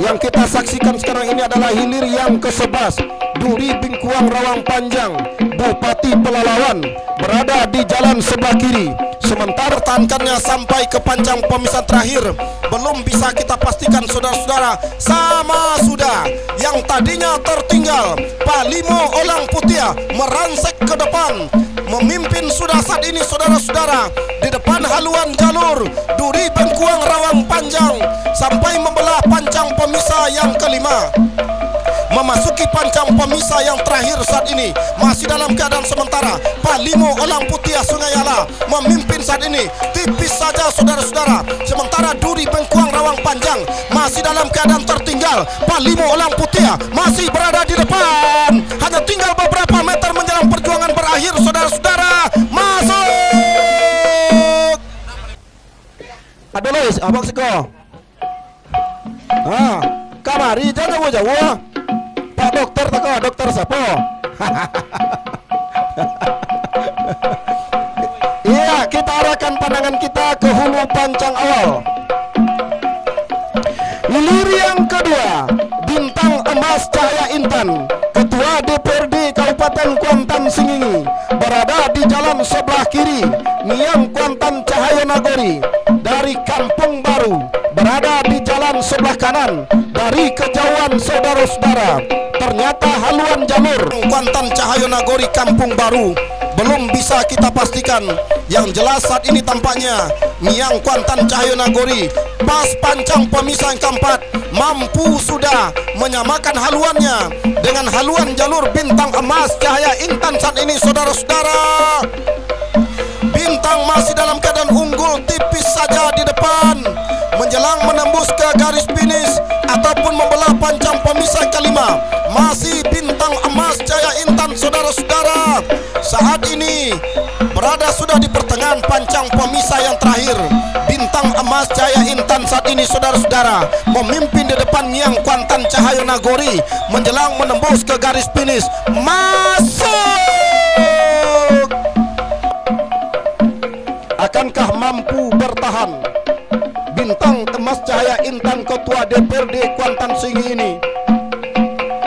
Speaker 4: yang kita saksikan sekarang ini adalah hilir yang ke-11. Duri Bingkuang Rawang Panjang, Bupati Pelalawan, berada di jalan sebelah kiri. Sementara tankannya sampai ke pancang pemisah terakhir, belum bisa kita pastikan, saudara-saudara. Sama sudah yang tadinya tertinggal, Palimo Olang Putia merangsek ke depan, memimpin sudah saat ini, saudara-saudara, di depan haluan jalur Duri Bengkuang Rawang Panjang sampai membelah pancang pemisah yang kelima. Memasuki pancang pemisah yang terakhir saat ini, masih dalam keadaan sementara. Palimo Olang Putia Sungai Ala memimpin saat ini, tipis saja, saudara-saudara. Sementara Duri Bengkuang Rawang Panjang masih dalam keadaan tertinggal. Palimo Olang Putia masih berada di depan. Hanya tinggal beberapa meter menjelang perjuangan berakhir, saudara-saudara. Masuk. Ada Lois, abang seko. Kamari jangan jauh-jauh. Pak dokter teko, dokter siapa? Iya, kita arahkan pandangan kita ke hulu pancang awal. Hilir yang kedua, Bintang Emas Cahaya Intan, Ketua DPRD Kabupaten Kuantan Singingi, berada di jalan sebelah kiri. Niang Kuantan Cahaya Nagori dari Kampung Baru berada di jalan sebelah kanan. Dari kejauhan, saudara-saudara, ternyata haluan jalur Kuantan Cahaya Nagori Kampung Baru belum bisa kita pastikan. Yang jelas saat ini tampaknya Niang Kuantan Cahaya Nagori pas pancang pemisah yang keempat mampu sudah menyamakan haluannya dengan haluan jalur Bintang Emas Cahaya Intan saat ini, saudara-saudara. Bintang masih dalam keadaan unggul, tipis saja di depan, menjelang menembus ke garis finish ataupun membelah pancang pemisah kelima. Masih Bintang Emas Cahaya Intan, saudara-saudara, saat ini berada sudah di pertengahan pancang pemisah yang terakhir. Bintang Emas Cahaya Intan saat ini, saudara-saudara, memimpin di depan Niang Kuantan Cahaya Nagori menjelang menembus ke garis finish. Masuk. Akankah mampu bertahan Bintang Emas Cahaya Intan, Ketua DPRD Kuantan Singingi ini,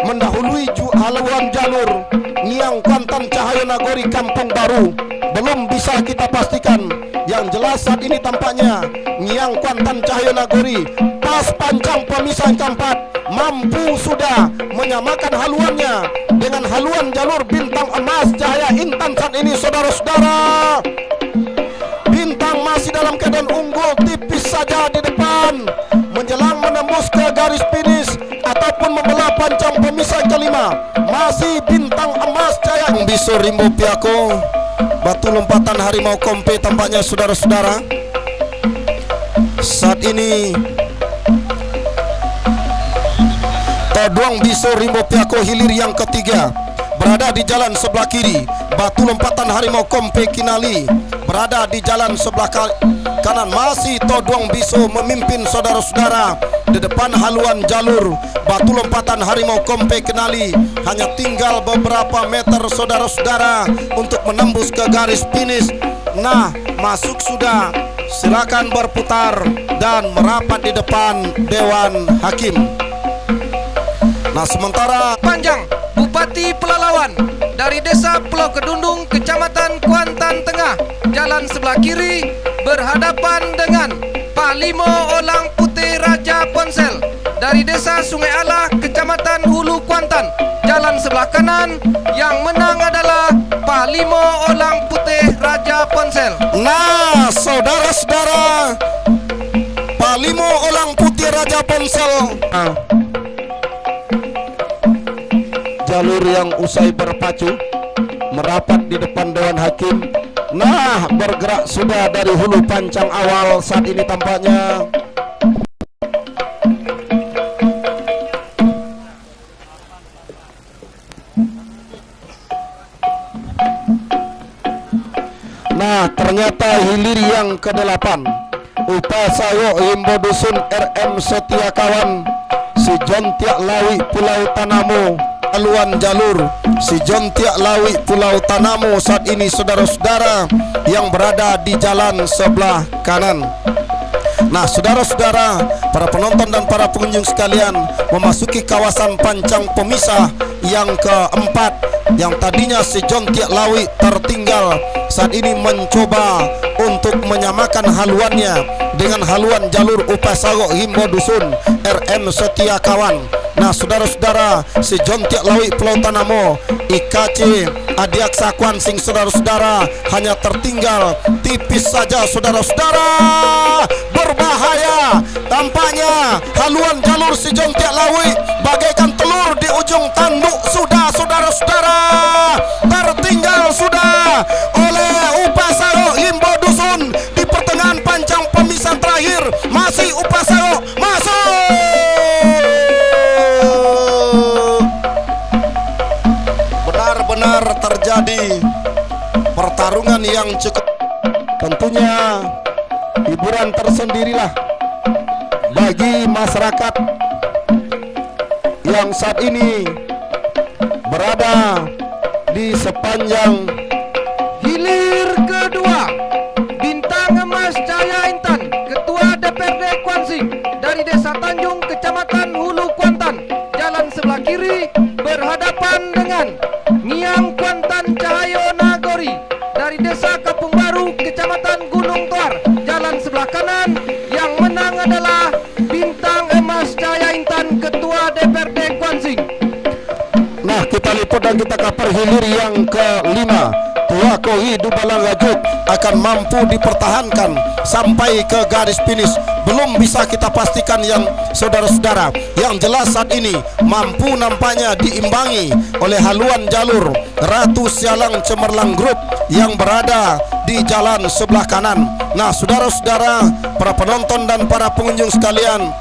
Speaker 4: mendahului haluan jalur Niang Kuantan Cahaya Nagori Kampung Baru? Belum bisa kita pastikan. Yang jelas saat ini tampaknya Niang Kuantan Cahaya Nagori pas pancang pemisah yang keempat mampu sudah menyamakan haluannya dengan haluan jalur Bintang Emas Cahaya Intan saat ini, saudara-saudara. Bintang masih dalam keadaan unggul, tipis saja di depan, menjelang menembus ke garis finish ataupun membelah pancang pemisah kelima. Masih Bintang Emas Cahaya Biso Rimbo Piako, batu lompatan harimau kompe tampaknya, saudara-saudara. Saat ini Toduang Biso Rimbo Piako hilir yang ketiga berada di jalan sebelah kiri. Batu lompatan harimau kompe Kinali berada di jalan sebelah kanan masih Toduang Biso memimpin saudara-saudara di depan haluan jalur. Batu lompatan Harimau Kompe Kenali hanya tinggal beberapa meter saudara-saudara untuk menembus ke garis finish. Nah, masuk sudah, silakan berputar dan merapat di depan Dewan Hakim. Nah, sementara
Speaker 3: Panjang, Bupati Pelalawan dari Desa Pulau Kedundung, Kecamatan Kuantan Tengah, jalan sebelah kiri berhadapan dengan Pak Limo Olang Putih Raja Ponsel dari Desa Sungai Alah, Kecamatan Hulu Kuantan, jalan sebelah kanan. Yang menang adalah Pak Limo Olang Putih Raja Ponsel.
Speaker 4: nah, saudara-saudara, Pak Limo Olang Putih Raja Ponsel. Jalur yang usai berpacu merapat di depan Dewan Hakim. Nah, bergerak sudah dari hulu pancang awal saat ini tampaknya. Nah, ternyata hilir yang ke-8 Upasayo Himbo Dusun RM Setia Kawan Si Jontiak Lawi Pulau Tanamo haluan jalur Si Jontiak Lawi Pulau Tanamo saat ini saudara-saudara yang berada di jalan sebelah kanan. Nah, saudara-saudara, para penonton dan para pengunjung sekalian, memasuki kawasan pancang pemisah yang keempat. Yang tadinya Si Jontiak Lawi tertinggal, saat ini mencoba untuk menyamakan haluannya dengan haluan jalur Upasago Himbo Dusun RM Setia Kawan. Nah, saudara-saudara, Si Jontiak Lawi Pulau Tanamo IKC Adiaksa Kwansing, saudara-saudara, hanya tertinggal tipis saja, saudara-saudara. Berbahaya tampaknya haluan jalur Si Jontiak Lawi bagaikan telur di ujung tanduk sudah, saudara-saudara. Tertinggal sudah oleh Upasago Himbo Dusun di pertengahan pancang pemisah terakhir. Masih Upasago masuk. Benar-benar terjadi pertarungan yang cukup, tentunya hiburan tersendirilah bagi masyarakat yang saat ini berada di sepanjang
Speaker 3: Hilir kedua, Bintang Emas Cahaya Intan, Ketua DPRD Kwansing dari Desa Tanjung, Kecamatan Hulu Kuantan, jalan sebelah kiri berhadapan dengan Niang Kuantan Cahayo Nagori dari Desa Kampung Baru, Kecamatan Gunung Tuar, jalan sebelah kanan. Yang menang adalah Bintang Emas Cahaya Intan, Ketua DPRD Kwansing.
Speaker 4: Nah, kita liput dan kita kabar hilir yang ke-5. Tua Kohi Dubalang Gajuk akan mampu dipertahankan sampai ke garis finish. Belum bisa kita pastikan yang saudara-saudara. Yang jelas saat ini mampu nampaknya diimbangi oleh haluan jalur Ratu Sialang Cemerlang Group yang berada di jalan sebelah kanan. Nah, saudara-saudara, para penonton dan para pengunjung sekalian,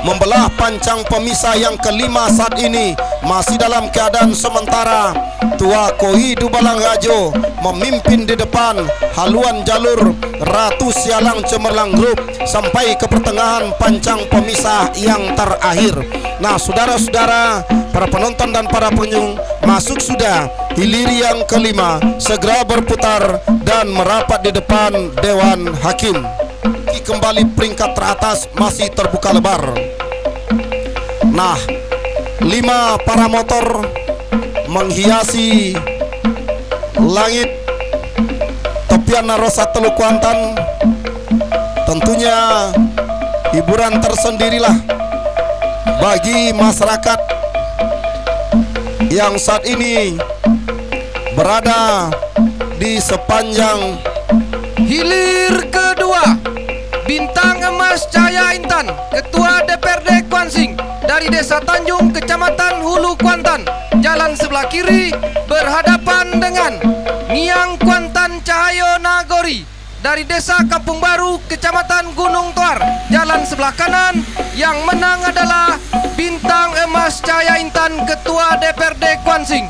Speaker 4: membelah pancang pemisah yang ke-5 saat ini masih dalam keadaan sementara. Tua Kohi Dubalang Gajo memimpin di depan haluan jalur Ratu Sialang Cemerlang Group sampai ke pertengahan pancang pemisah yang terakhir. Nah, saudara-saudara, para penonton dan para pengunjung, masuk sudah hilir yang ke-5, segera berputar dan merapat di depan Dewan Hakim. Kembali peringkat teratas masih terbuka lebar. Nah, 5 paramotor menghiasi langit tepian Narosa Teluk Kuantan. Tentunya hiburan tersendirilah bagi masyarakat yang saat ini berada di sepanjang
Speaker 3: Hilir kedua, Bintang Emas Cahaya Intan, Ketua DPRD Kwansing dari Desa Tanjung, Kecamatan Hulu Kuantan, jalan sebelah kiri berhadapan dengan Niang Kuantan Cahayo Nagori dari Desa Kampung Baru, Kecamatan Gunung Tuar, jalan sebelah kanan. Yang menang adalah Bintang Emas Cahaya Intan, Ketua DPRD Kwansing.